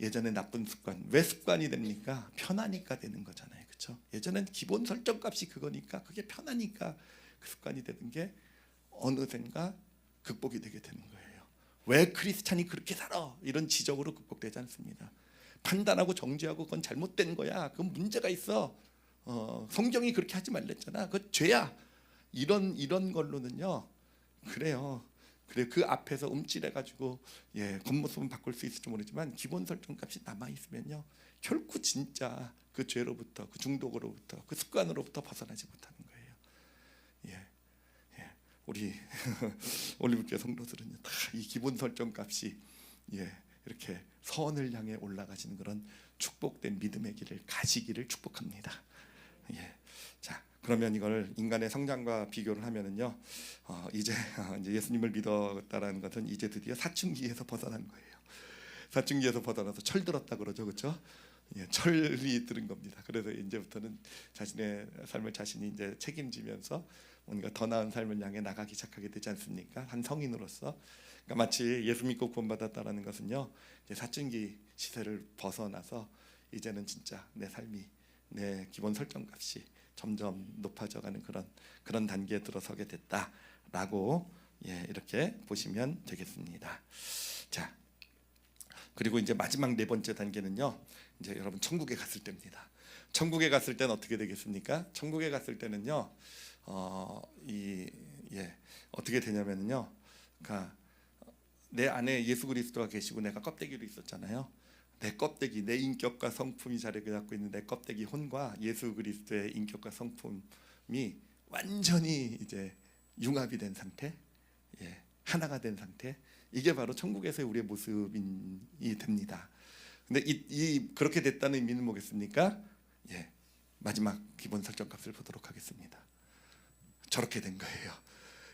예전에 나쁜 습관, 왜 습관이 됩니까? 편하니까 되는 거잖아요, 그렇죠? 예전엔 기본 설정값이 그거니까, 그게 편하니까 그 습관이 되는 게 어느샌가 극복이 되게 되는 거예요. 왜 크리스찬이 그렇게 살아? 이런 지적으로 극복되지 않습니다. 판단하고 정죄하고 그건 잘못된 거야, 그건 문제가 있어, 성경이 그렇게 하지 말랬잖아, 그건 죄야, 이런 걸로는요, 그래요. 그래 그 앞에서 움찔해가지고 겉모습은 바꿀 수 있을지 모르지만 기본 설정값이 남아 있으면요, 결코 진짜 그 죄로부터, 그 중독으로부터, 그 습관으로부터 벗어나지 못하는 거예요. 우리 올리브교회 성도들은요, 다 이 기본 설정값이 이렇게 선을 향해 올라가시는 그런 축복된 믿음의 길을 가시기를 축복합니다. 자, 그러면 이걸 인간의 성장과 비교를 하면은요, 이제 예수님을 믿었다라는 것은 이제 드디어 사춘기에서 벗어난 거예요. 사춘기에서 벗어나서 철들었다 그러죠, 그렇죠? 철이 들은 겁니다. 그래서 이제부터는 자신의 삶을 자신이 이제 책임지면서 뭔가 더 나은 삶을 향해 나가기 시작하게 되지 않습니까? 한 성인으로서. 그러니까 마치 예수 믿고 구원받았다라는 것은요, 이제 사춘기 시세를 벗어나서 이제는 진짜 내 삶이, 내 기본 설정값이 점점 높아져가는 그런 단계에 들어서게 됐다라고 이렇게 보시면 되겠습니다. 자, 그리고 이제 마지막 네 번째 단계는요, 이제 여러분 천국에 갔을 때입니다. 천국에 갔을 때는 어떻게 되겠습니까? 천국에 갔을 때는요, 어떻게 되냐면요, 그러니까 내 안에 예수 그리스도가 계시고 내가 껍데기로 있었잖아요. 내 껍데기, 내 인격과 성품이 자리를 잡고 있는 내 껍데기 혼과 예수 그리스도의 인격과 성품이 완전히 이제 융합이 된 상태, 하나가 된 상태. 이게 바로 천국에서의 우리의 모습이 됩니다. 근데 그렇게 됐다는 의미는 뭐겠습니까? 마지막 기본 설정값을 보도록 하겠습니다. 저렇게 된 거예요.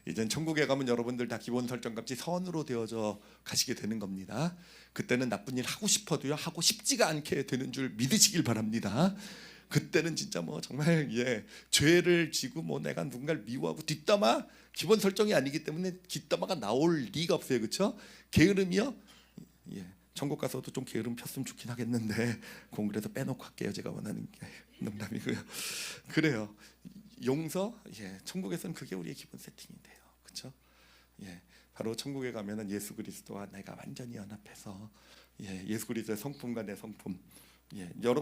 이젠 천국에 가면 여러분들 다 기본 설정값이 선으로 되어져 가시게 되는 겁니다. 그때는 나쁜 일 하고 싶어도요 하고 싶지가 않게 되는 줄 믿으시길 바랍니다. 그때는 진짜 뭐 정말 죄를 지고 뭐 내가 누군가를 미워하고 뒷담화 기본 설정이 아니기 때문에 뒷담화가 나올 리가 없어요. 그렇죠? 게으름이요? 천국 가서도 좀 게으름 폈으면 좋긴 하겠는데 그래서 빼놓고 할게요. 제가 원하는 게 농담이고요. 그래요. 용서, 천국에서는 그게 우리의 기본 세팅이 돼요. 그렇죠? 바로 천국에 가면은 예수 그리스도와 내가 완전히 연합해서 예수 그리스도의 성품과 내 성품,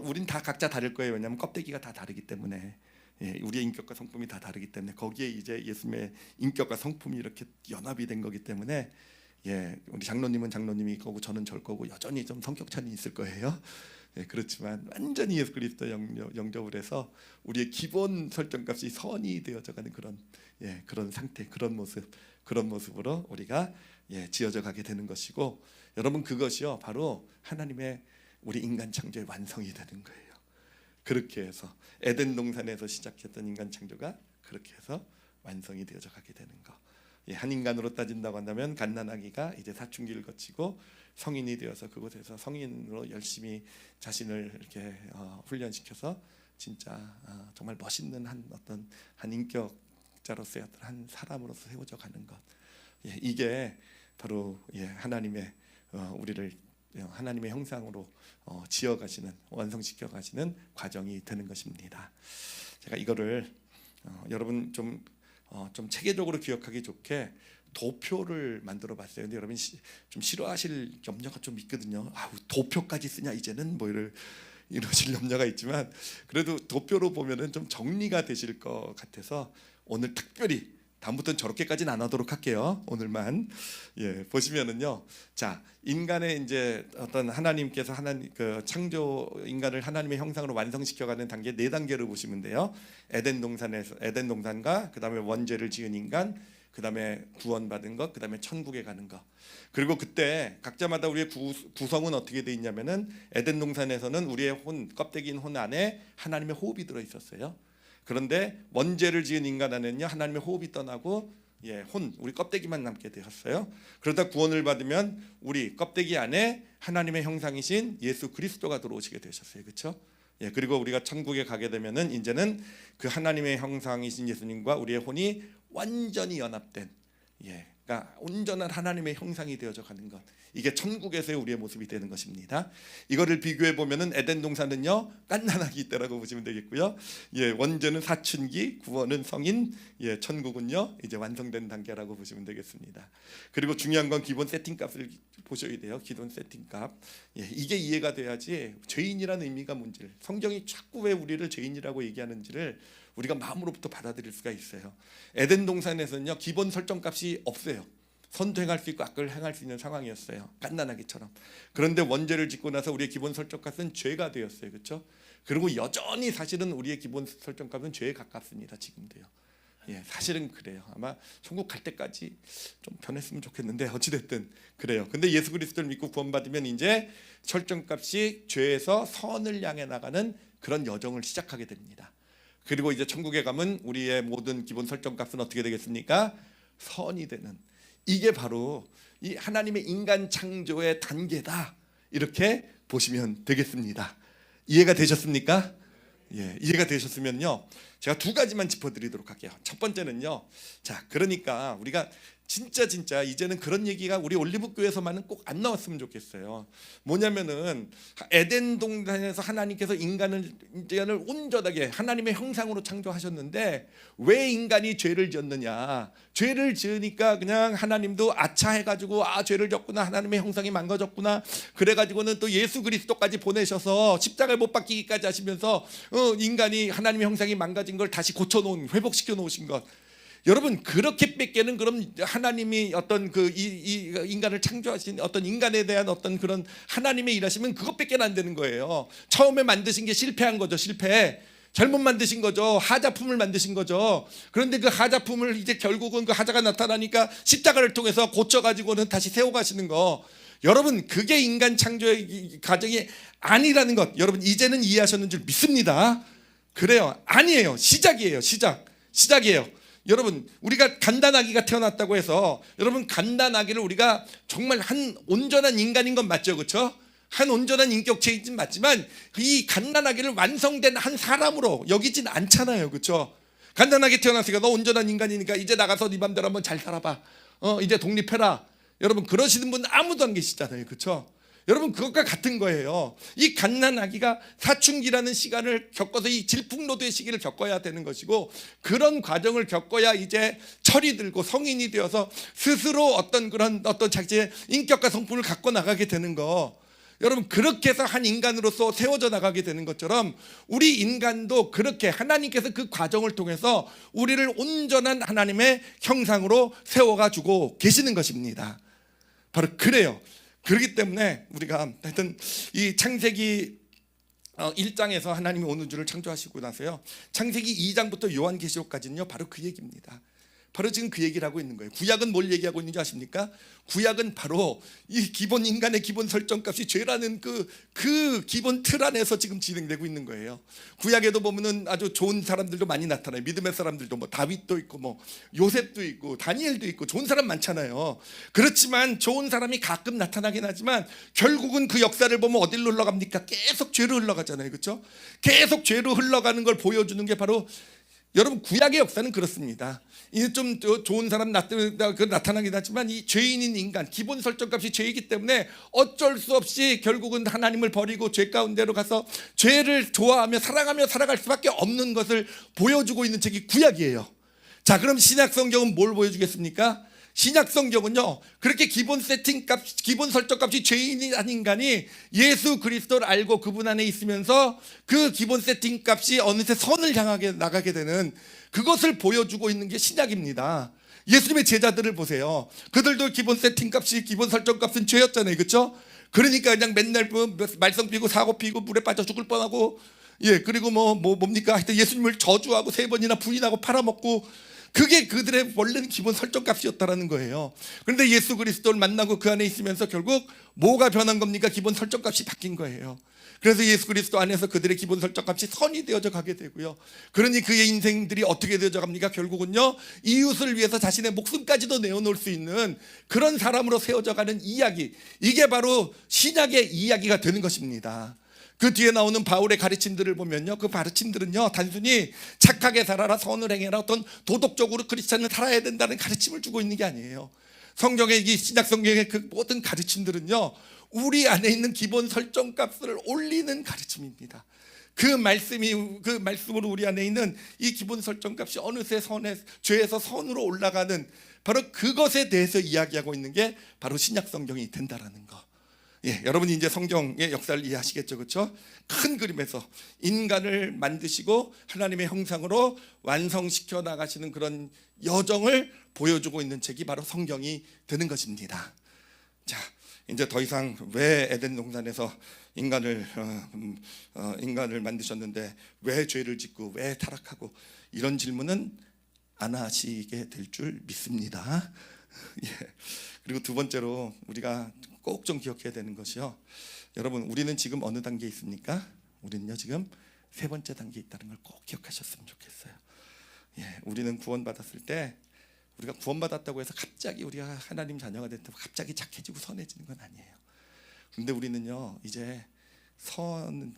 우린 다 각자 다를 거예요. 왜냐하면 껍데기가 다 다르기 때문에 우리의 인격과 성품이 다 다르기 때문에 거기에 이제 예수님의 인격과 성품이 이렇게 연합이 된 거기 때문에 우리 장로님은 장로님이 거고 저는 절 거고 여전히 좀 성격 차이 있을 거예요. 그렇지만 완전히 예수 그리스도 영접을 해서 우리의 기본 설정값이 선이 되어져가는 그런 상태, 그런 모습으로 우리가 지어져 가게 되는 것이고, 여러분 그것이요 바로 하나님의 우리 인간 창조의 완성이 되는 거예요. 그렇게 해서 에덴 동산에서 시작했던 인간 창조가 그렇게 해서 완성이 되어져 가게 되는 거. 한 인간으로 따진다고 한다면 갓난아기가 이제 사춘기를 거치고 성인이 되어서 그곳에서 성인으로 열심히 자신을 이렇게 훈련시켜서 진짜 정말 멋있는 한 인격자로서의 어떤 한 사람으로서 세워져 가는 것. 이게 바로 하나님의 우리를 하나님의 형상으로 지어가시는, 완성시켜 가시는 과정이 되는 것입니다. 제가 이거를 여러분 좀 체계적으로 기억하기 좋게 도표를 만들어 봤어요. 근데 여러분 좀 싫어하실 염려가 좀 있거든요. 도표까지 쓰냐 이제는 뭐 이러실 염려가 있지만, 그래도 도표로 보면은 좀 정리가 되실 것 같아서 오늘 특별히, 다음부터는 저렇게까지는 안 하도록 할게요. 오늘만 보시면은요. 자, 인간의 이제 어떤 하나님께서 그 창조 인간을 하나님의 형상으로 완성시켜가는 단계 4단계를 보시면 돼요. 에덴 동산과 그다음에 원죄를 지은 인간, 그다음에 구원받은 것, 그다음에 천국에 가는 것. 그리고 그때 각자마다 우리의 구성은 어떻게 돼 있냐면은 에덴 동산에서는 우리의 껍데기인 혼 안에 하나님의 호흡이 들어 있었어요. 그런데 원죄를 지은 인간 안에는요 하나님의 호흡이 떠나고 우리 껍데기만 남게 되었어요. 그러다 구원을 받으면 우리 껍데기 안에 하나님의 형상이신 예수 그리스도가 들어오시게 되셨어요. 그렇죠? 그리고 우리가 천국에 가게 되면은 이제는 그 하나님의 형상이신 예수님과 우리의 혼이 완전히 연합된, 그러니까 온전한 하나님의 형상이 되어져 가는 것. 이게 천국에서의 우리의 모습이 되는 것입니다. 이거를 비교해 보면은 에덴 동산은요 갓난아기 때라고 보시면 되겠고요. 원죄는 사춘기, 구원은 성인, 천국은요 이제 완성된 단계라고 보시면 되겠습니다. 그리고 중요한 건 기본 세팅값을 보셔야 돼요. 기본 세팅값. 이게 이해가 돼야지 죄인이라는 의미가 뭔지를, 성경이 자꾸 왜 우리를 죄인이라고 얘기하는지를 우리가 마음으로부터 받아들일 수가 있어요. 에덴 동산에서는요 기본 설정값이 없어요. 선도 행할 수 있고 악을 행할 수 있는 상황이었어요. 갓난아기처럼. 그런데 원죄를 짓고 나서 우리의 기본 설정값은 죄가 되었어요. 그렇죠? 그리고 여전히 사실은 우리의 기본 설정값은 죄에 가깝습니다. 지금도요. 사실은 그래요. 아마 천국 갈 때까지 좀 변했으면 좋겠는데 어찌됐든 그래요. 근데 예수 그리스도를 믿고 구원받으면 이제 설정값이 죄에서 선을 향해 나가는 그런 여정을 시작하게 됩니다. 그리고 이제 천국에 가면 우리의 모든 기본 설정값은 어떻게 되겠습니까? 선이 되는. 이게 바로 이 하나님의 인간 창조의 단계다, 이렇게 보시면 되겠습니다. 이해가 되셨습니까? 이해가 되셨으면요 제가 2가지만 짚어드리도록 할게요. 첫 번째는요, 자 그러니까 우리가 진짜 이제는 그런 얘기가 우리 올리브교회에서만은 꼭 안 나왔으면 좋겠어요. 뭐냐면은 에덴 동산에서 하나님께서 인간을 온전하게 하나님의 형상으로 창조하셨는데 왜 인간이 죄를 지었느냐? 죄를 지으니까 그냥 하나님도 아차 해가지고 죄를 졌구나, 하나님의 형상이 망가졌구나, 그래가지고는 또 예수 그리스도까지 보내셔서 십자가에 못 박히기까지 하시면서 인간이 하나님의 형상이 망가진 걸 다시 고쳐놓은, 회복시켜 놓으신 것. 여러분 그렇게 뺏기는, 그럼 하나님이 어떤 이 인간을 창조하신 어떤 인간에 대한 어떤 그런 하나님의 일하시면 그것밖에 안 되는 거예요. 처음에 만드신 게 실패한 거죠. 잘못 만드신 거죠. 하자품을 만드신 거죠. 그런데 그 하자품을 이제 결국은 그 하자가 나타나니까 십자가를 통해서 고쳐가지고는 다시 세워가시는 거. 여러분 그게 인간 창조의 과정이 아니라는 것, 여러분 이제는 이해하셨는 줄 믿습니다. 그래요? 아니에요. 시작이에요. 시작이에요. 여러분 우리가 갓난아기가 태어났다고 해서 여러분 갓난아기를 우리가 정말 한 온전한 인간인 건 맞죠, 그렇죠? 한 온전한 인격체이진 맞지만 이 갓난아기를 완성된 한 사람으로 여기진 않잖아요, 그렇죠? 갓난아기 태어났으니까 너 온전한 인간이니까 이제 나가서 네 맘대로 한번 잘 살아봐. 이제 독립해라. 여러분 그러시는 분 아무도 안 계시잖아요, 그렇죠? 여러분 그것과 같은 거예요. 이 갓난아기가 사춘기라는 시간을 겪어서 이 질풍노도의 시기를 겪어야 되는 것이고, 그런 과정을 겪어야 이제 철이 들고 성인이 되어서 스스로 어떤 자기의 인격과 성품을 갖고 나가게 되는 거. 여러분 그렇게 해서 한 인간으로서 세워져 나가게 되는 것처럼 우리 인간도 그렇게 하나님께서 그 과정을 통해서 우리를 온전한 하나님의 형상으로 세워가지고 계시는 것입니다. 바로 그래요. 그렇기 때문에 우리가 하여튼 이 창세기 1장에서 하나님이 온 우주를 창조하시고 나서요, 창세기 2장부터 요한계시록까지는요 바로 그 얘기입니다. 바로 지금 그 얘기를 하고 있는 거예요. 구약은 뭘 얘기하고 있는지 아십니까? 구약은 바로 이 기본 인간의 기본 설정값이 죄라는 그 기본 틀 안에서 지금 진행되고 있는 거예요. 구약에도 보면은 아주 좋은 사람들도 많이 나타나요. 믿음의 사람들도 뭐 다윗도 있고 뭐 요셉도 있고 다니엘도 있고 좋은 사람 많잖아요. 그렇지만 좋은 사람이 가끔 나타나긴 하지만 결국은 그 역사를 보면 어디로 흘러갑니까? 계속 죄로 흘러가잖아요, 그렇죠? 계속 죄로 흘러가는 걸 보여주는 게 바로 여러분 구약의 역사는 그렇습니다. 이제 좀 좋은 사람 나타나긴 하지만 이 죄인인 인간 기본 설정값이 죄이기 때문에 어쩔 수 없이 결국은 하나님을 버리고 죄 가운데로 가서 죄를 좋아하며 사랑하며 살아갈 수밖에 없는 것을 보여주고 있는 책이 구약이에요. 자, 그럼 신약 성경은 뭘 보여주겠습니까? 신약 성경은요 그렇게 기본 세팅값, 기본 설정값이 죄인인 인간이 예수 그리스도를 알고 그분 안에 있으면서 그 기본 세팅값이 어느새 선을 향하게 나가게 되는 그것을 보여주고 있는 게 신약입니다. 예수님의 제자들을 보세요. 그들도 기본 세팅값이, 기본 설정값은 죄였잖아요, 그렇죠? 그러니까 그냥 맨날 말썽 피고 사고 피고 물에 빠져 죽을 뻔하고, 그리고 뭡니까? 하여튼 예수님을 저주하고 3번이나 부인하고 팔아먹고, 그게 그들의 원래는 기본 설정값이었다라는 거예요. 그런데 예수 그리스도를 만나고 그 안에 있으면서 결국 뭐가 변한 겁니까? 기본 설정값이 바뀐 거예요. 그래서 예수 그리스도 안에서 그들의 기본 설정값이 선이 되어져 가게 되고요. 그러니 그의 인생들이 어떻게 되어져 갑니까? 결국은요 이웃을 위해서 자신의 목숨까지도 내어놓을 수 있는 그런 사람으로 세워져 가는 이야기, 이게 바로 신약의 이야기가 되는 것입니다. 그 뒤에 나오는 바울의 가르침들을 보면요, 그 가르침들은요 단순히 착하게 살아라, 선을 행해라, 어떤 도덕적으로 크리스찬은 살아야 된다는 가르침을 주고 있는 게 아니에요. 성경의 이 신약 성경의 그 모든 가르침들은요 우리 안에 있는 기본 설정값을 올리는 가르침입니다. 그 말씀으로 우리 안에 있는 이 기본 설정값이 어느새 죄에서 선으로 올라가는 바로 그것에 대해서 이야기하고 있는 게 바로 신약 성경이 된다라는 거. 여러분이 이제 성경의 역사를 이해하시겠죠, 그렇죠? 큰 그림에서 인간을 만드시고 하나님의 형상으로 완성시켜 나가시는 그런 여정을 보여주고 있는 책이 바로 성경이 되는 것입니다. 자, 이제 더 이상 왜 에덴 동산에서 인간을 만드셨는데 왜 죄를 짓고 왜 타락하고, 이런 질문은 안 하시게 될 줄 믿습니다. 그리고 두 번째로 우리가 꼭 좀 기억해야 되는 것이요, 여러분 우리는 지금 어느 단계에 있습니까? 우리는요 지금 3번째 단계에 있다는 걸 꼭 기억하셨으면 좋겠어요. 우리는 구원받았을 때 우리가 구원받았다고 해서 갑자기 우리가 하나님 자녀가 됐다고 갑자기 착해지고 선해지는 건 아니에요. 그런데 우리는요 이제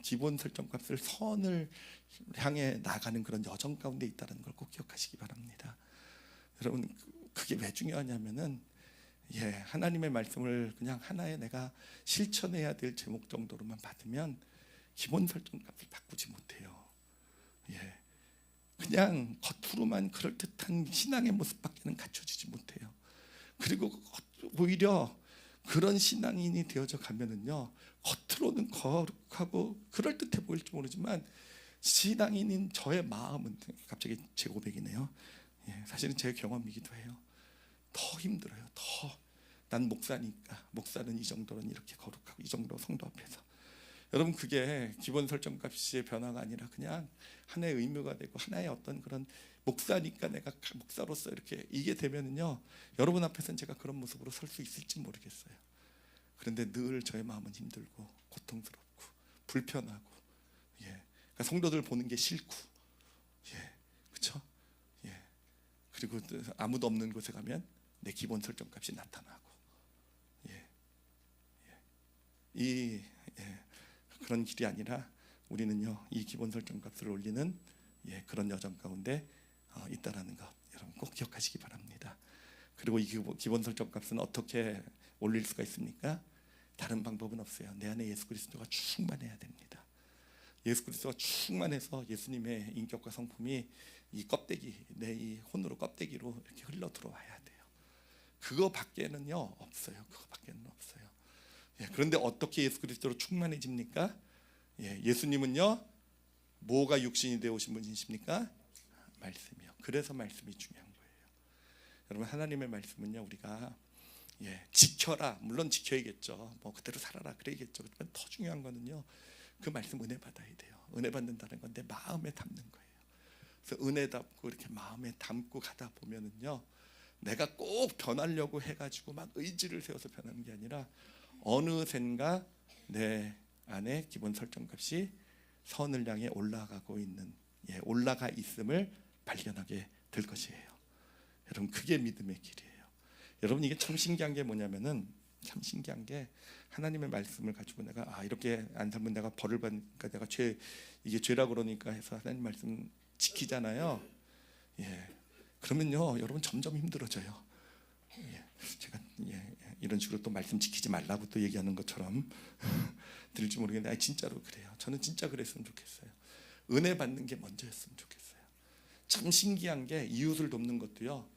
기본 설정값을 선을 향해 나가는 그런 여정 가운데 있다는 걸 꼭 기억하시기 바랍니다. 여러분 그게 왜 중요하냐면은 하나님의 말씀을 그냥 하나의 내가 실천해야 될 제목 정도로만 받으면 기본 설정값을 바꾸지 못해요. 그냥 겉으로만 그럴듯한 신앙의 모습밖에는 갖춰지지 못해요. 그리고 오히려 그런 신앙인이 되어져 가면은요 겉으로는 거룩하고 그럴듯해 보일지 모르지만 신앙인인 저의 마음은, 갑자기 제 고백이네요. 사실은 제 경험이기도 해요. 더 힘들어요. 난 목사니까, 목사는 이 정도는 이렇게 거룩하고 이 정도 성도 앞에서, 여러분 그게 기본 설정값의 변화가 아니라 그냥 하나의 의무가 되고 하나의 어떤 그런 목사니까 내가 목사로서 이렇게 이게 되면은요 여러분 앞에서는 제가 그런 모습으로 설 수 있을지 모르겠어요. 그런데 늘 저의 마음은 힘들고 고통스럽고 불편하고, 그러니까 성도들 보는 게 싫고, 그렇죠? 그리고 아무도 없는 곳에 가면 내 기본 설정값이 나타나고, 예, 이 그런 길이 아니라 우리는요 이 기본 설정값을 올리는 그런 여정 가운데 있다라는 것 여러분 꼭 기억하시기 바랍니다. 그리고 이 기본 설정값은 어떻게 올릴 수가 있습니까? 다른 방법은 없어요. 내 안에 예수 그리스도가 충만해야 됩니다. 예수 그리스도가 충만해서 예수님의 인격과 성품이 이 껍데기, 내 이 혼으로 껍데기로 이렇게 흘러 들어와야 돼요. 그거밖에는요 없어요. 그거밖에는 없어요. 그런데 어떻게 예수 그리스도로 충만해집니까? 예수님은요 뭐가 육신이 되어 오신 분이십니까? 말씀이요. 그래서 말씀이 중요한 거예요. 여러분 하나님의 말씀은요 우리가 지켜라, 물론 지켜야겠죠. 뭐 그대로 살아라 그래야겠죠. 그렇지만 더 중요한 거는요 그 말씀 은혜 받아야 돼요. 은혜 받는다는 건 내 마음에 담는 거예요. 그래서 은혜 담고 이렇게 마음에 담고 가다 보면은요 내가 꼭 변하려고 해가지고 막 의지를 세워서 변하는 게 아니라 어느샌가 내 안에 기본 설정값이 선을 향해 올라가고 있는 올라가 있음을 발견하게 될 것이에요. 여러분 그게 믿음의 길이에요. 여러분 이게 참 신기한 게 뭐냐면은 참 신기한 게 하나님의 말씀을 가지고 내가 이렇게 안 살면 내가 벌을 받으니까 내가 이게 죄라 그러니까 해서 하나님 말씀 지키잖아요. 그러면요 여러분 점점 힘들어져요. 제가 이런 식으로 또 말씀 지키지 말라고 또 얘기하는 것처럼 들을지 모르겠는데 진짜로 그래요. 저는 진짜 그랬으면 좋겠어요. 은혜 받는 게 먼저였으면 좋겠어요. 참 신기한 게 이웃을 돕는 것도요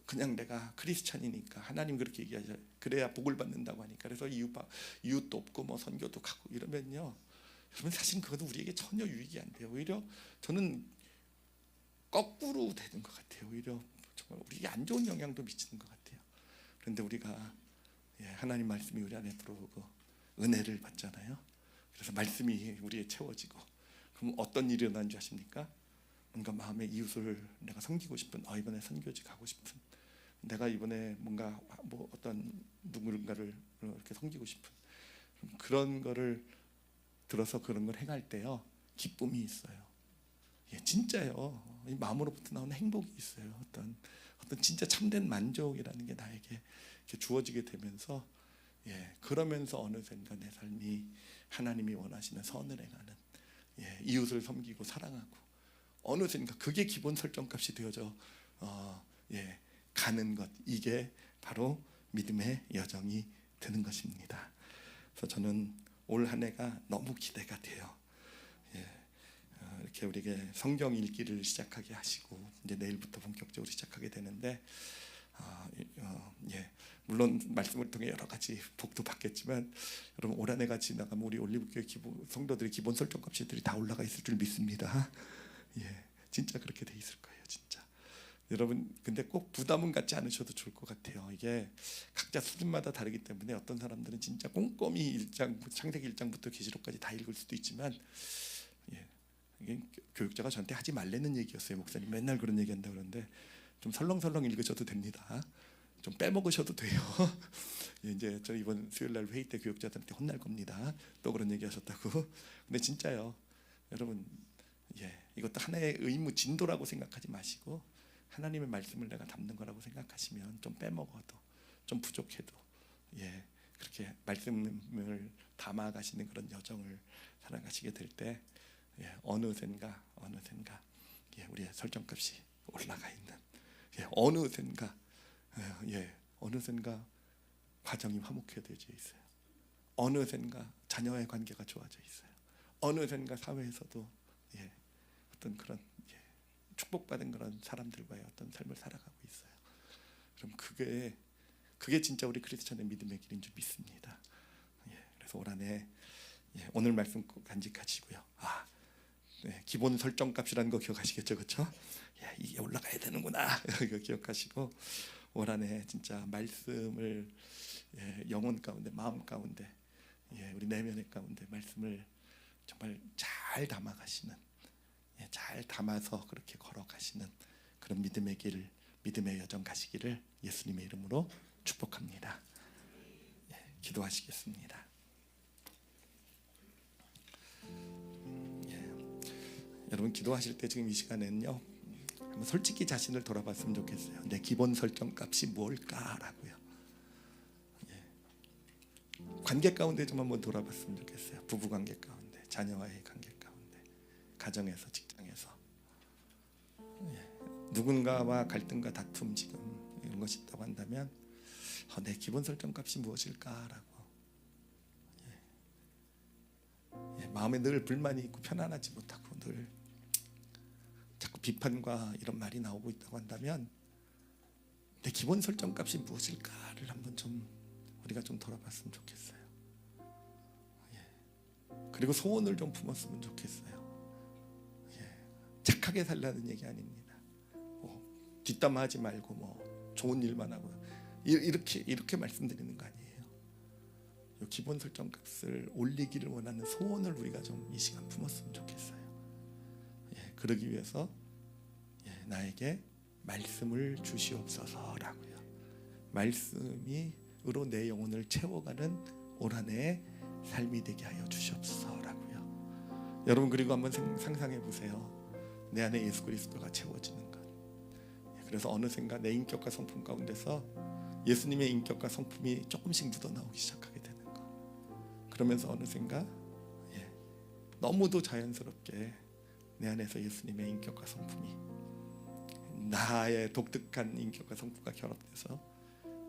그냥 내가 크리스찬이니까 하나님 그렇게 얘기하죠. 그래야 복을 받는다고 하니까 그래서 이웃도 없고 뭐 선교도 가고 이러면요 여러분 사실 그것도 우리에게 전혀 유익이 안 돼요. 오히려 저는 거꾸로 되는 것 같아요. 오히려 정말 우리에게 안 좋은 영향도 미치는 것 같아요. 그런데 우리가 하나님 말씀이 우리 안에 들어오고 은혜를 받잖아요. 그래서 말씀이 우리에 채워지고 그럼 어떤 일이 일어나는 줄 아십니까? 뭔가 마음에 이웃을 내가 섬기고 싶은 이번에 선교지 가고 싶은 내가 이번에 뭔가 뭐 어떤 누군가를 이렇게 섬기고 싶은 그런 거를 들어서 그런 걸 행할 때요 기쁨이 있어요. 진짜요. 이 마음으로부터 나오는 행복이 있어요. 어떤 진짜 참된 만족이라는 게 나에게 이렇게 주어지게 되면서 그러면서 어느샌가 내 삶이 하나님이 원하시는 선을 행하는 이웃을 섬기고 사랑하고 어느샌가 그게 기본 설정값이 되어져 가는 것 이게 바로 믿음의 여정이 되는 것입니다. 그래서 저는 올 한 해가 너무 기대가 돼요. 이렇게 우리에게 성경 읽기를 시작하게 하시고 이제 내일부터 본격적으로 시작하게 되는데 물론 말씀을 통해 여러 가지 복도 받겠지만 여러분 올 한 해가 지나가면 우리 올리브교회 성도들의 기본 설정값들이 다 올라가 있을 줄 믿습니다. 진짜 그렇게 돼 있을 거예요. 진짜 여러분 근데 꼭 부담은 갖지 않으셔도 좋을 것 같아요. 이게 각자 수준마다 다르기 때문에 어떤 사람들은 진짜 꼼꼼히 창세기 1장부터 계시록까지 다 읽을 수도 있지만 이게 교육자가 저한테 하지 말라는 얘기였어요. 목사님 맨날 그런 얘기한다 그러는데 좀 설렁설렁 읽으셔도 됩니다. 좀 빼먹으셔도 돼요. 이제 저 이번 수요일날 회의 때 교육자들한테 혼날 겁니다. 또 그런 얘기하셨다고. 근데 진짜요. 여러분 이것도 하나의 의무 진도라고 생각하지 마시고 하나님의 말씀을 내가 담는 거라고 생각하시면 좀 빼먹어도 좀 부족해도 그렇게 말씀을 담아가시는 그런 여정을 살아가시게 될 때 어느샌가 우리의 설정값이 올라가 있는 어느샌가 가정이 화목해져 있어요. 어느샌가 자녀의 관계가 좋아져 있어요. 어느샌가 사회에서도 어떤 그런 축복받은 그런 사람들과의 어떤 삶을 살아가고 있어요. 그럼 그게 진짜 우리 크리스천의 믿음의 길인 줄 믿습니다. 그래서 올 한해 오늘 말씀 꼭 간직하시고요. 기본 설정값이라는 거 기억하시겠죠, 그렇죠? 이게 올라가야 되는구나 이거 기억하시고 올 한해 진짜 말씀을 영혼 가운데 마음 가운데 우리 내면의 가운데 말씀을 정말 잘 담아가시는 잘 담아서 그렇게 걸어가시는 그런 믿음의 길 믿음의 여정 가시기를 예수님의 이름으로 축복합니다. 기도하시겠습니다. 여러분 기도하실 때 지금 이 시간에는요 한번 솔직히 자신을 돌아봤으면 좋겠어요. 내 기본 설정값이 뭘까라고요. 관계 가운데 좀 한번 돌아봤으면 좋겠어요. 부부 관계 가운데, 자녀와의 관계 가운데, 가정에서, 직장에서, 누군가와 갈등과 다툼 지금 이런 것이 있다고 한다면 내 기본 설정값이 무엇일까라고. 마음에 늘 불만이 있고 편안하지 못하고 늘 자꾸 비판과 이런 말이 나오고 있다고 한다면 내 기본 설정값이 무엇일까를 한번 좀 우리가 좀 돌아봤으면 좋겠어요. 그리고 소원을 좀 품었으면 좋겠어요. 착하게 살라는 얘기 아닙니다. 뒷담화하지 말고 좋은 일만 하고 이렇게 말씀드리는 거 아니에요. 이 기본 설정값을 올리기를 원하는 소원을 우리가 좀 이 시간 품었으면 좋겠어요. 그러기 위해서 나에게 말씀을 주시옵소서라고요. 말씀으로 내 영혼을 채워가는 올 한 해의 삶이 되게 하여 주시옵소서라고요. 여러분 그리고 한번 상상해 보세요. 내 안에 예수 그리스도가 채워지는 것. 그래서 어느샌가 내 인격과 성품 가운데서 예수님의 인격과 성품이 조금씩 묻어나오기 시작하게 되는 것. 그러면서 어느샌가 너무도 자연스럽게 내 안에서 예수님의 인격과 성품이 나의 독특한 인격과 성품과 결합돼서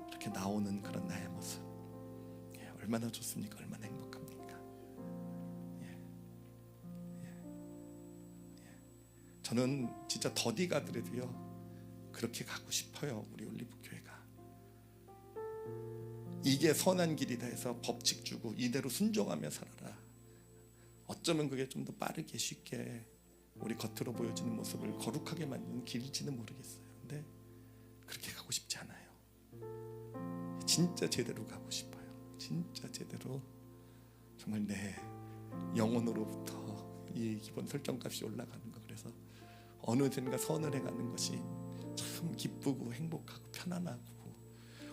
이렇게 나오는 그런 나의 모습. 얼마나 좋습니까? 얼마나 행복합니까? 저는 진짜 더디 가더라도요 그렇게 가고 싶어요. 우리 올리브교회가 이게 선한 길이다 해서 법칙 주고 이대로 순종하며 살아라. 어쩌면 그게 좀 더 빠르게 쉽게 우리 겉으로 보여지는 모습을 거룩하게 만드는 길일지는 모르겠어요. 근데 그렇게 가고 싶지 않아요. 진짜 제대로 가고 싶어요. 진짜 제대로 정말 내 영혼으로부터 이 기본 설정값이 올라가는 거. 그래서 어느샌가 선을 행하는 것이 참 기쁘고 행복하고 편안하고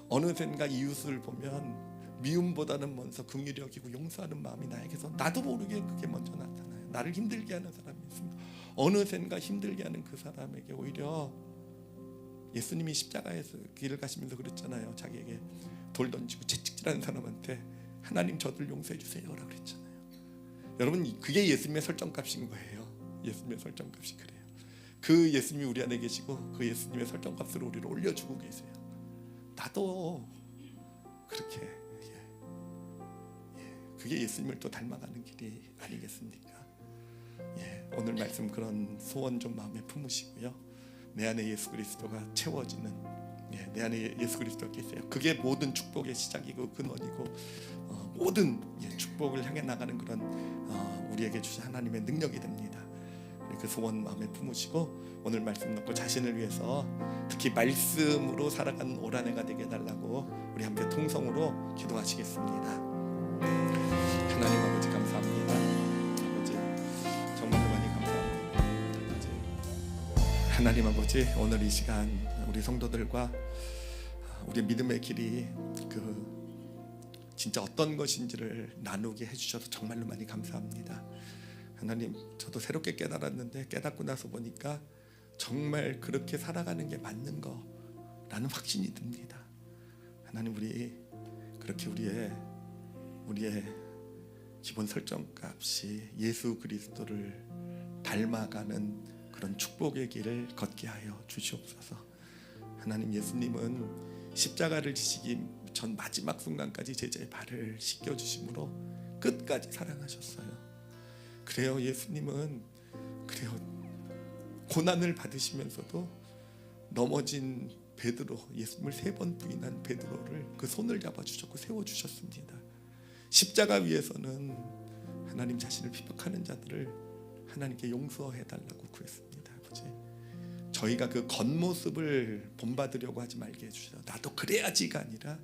어느샌가 이웃을 보면 미움보다는 먼저 긍휼히 여기고 용서하는 마음이 나에게서 나도 모르게 그게 먼저 나타나요. 나를 힘들게 하는 사람이 있습니다. 어느샌가 힘들게 하는 그 사람에게 오히려 예수님이 십자가에서 길을 가시면서 그랬잖아요. 자기에게 돌 던지고 채찍질하는 사람한테 하나님 저들 용서해 주세요라고 그랬잖아요. 여러분 그게 예수님의 설정값인 거예요. 예수님의 설정값이 그래요. 그 예수님이 우리 안에 계시고 그 예수님의 설정값을 우리를 올려주고 계세요. 나도 그렇게 그게 예수님을 또 닮아가는 길이 아니겠습니까? 오늘 말씀 그런 소원 좀 마음에 품으시고요. 내 안에 예수 그리스도가 채워지는 내 안에 예수 그리스도가 계세요. 그게 모든 축복의 시작이고 근원이고 모든 축복을 향해 나가는 그런 우리에게 주신 하나님의 능력이 됩니다. 그 소원 마음에 품으시고 오늘 말씀 놓고 자신을 위해서 특히 말씀으로 살아가는 올 한 해가 되게 해달라고 우리 함께 통성으로 기도하시겠습니다. 하나님 아버지 감사합니다. 아버지 정말로 많이 감사합니다. 아버지 하나님 아버지 오늘 이 시간 우리 성도들과 우리 믿음의 길이 진짜 어떤 것인지를 나누게 해주셔서 정말로 많이 감사합니다. 하나님 저도 새롭게 깨달았는데 깨닫고 나서 보니까 정말 그렇게 살아가는 게 맞는 거라는 확신이 듭니다. 하나님 우리 그렇게 우리의 기본 설정값이 예수 그리스도를 닮아가는 그런 축복의 길을 걷게 하여 주시옵소서. 하나님 예수님은 십자가를 지시기 전 마지막 순간까지 제자의 발을 씻겨주심으로 끝까지 사랑하셨어요. 그래요. 예수님은 그래요. 고난을 받으시면서도 넘어진 베드로, 예수님을 3번 부인한 베드로를 그 손을 잡아주셨고 세워주셨습니다. 십자가 위에서는 하나님 자신을 핍박하는 자들을 하나님께 용서해달라고 구했습니다. 아버지 저희가 그 겉모습을 본받으려고 하지 말게 해주셔서 나도 그래야지가 아니라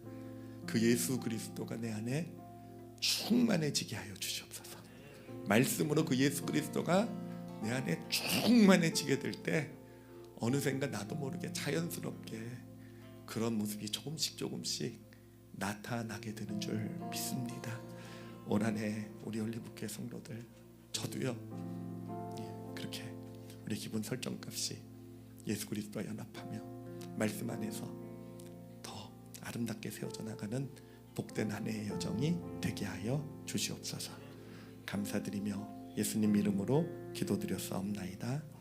그 예수 그리스도가 내 안에 충만해지게 하여 주시옵소서. 말씀으로 그 예수 그리스도가 내 안에 충만해지게 될 때 어느샌가 나도 모르게 자연스럽게 그런 모습이 조금씩 나타나게 되는 줄 믿습니다. 올 한 해 우리 올리브교회 성도들 저도요 그렇게 우리 기본 설정값이 예수 그리스도와 연합하며 말씀 안에서 더 아름답게 세워져 나가는 복된 한 해의 여정이 되게 하여 주시옵소서. 감사드리며 예수님 이름으로 기도드렸사옵나이다.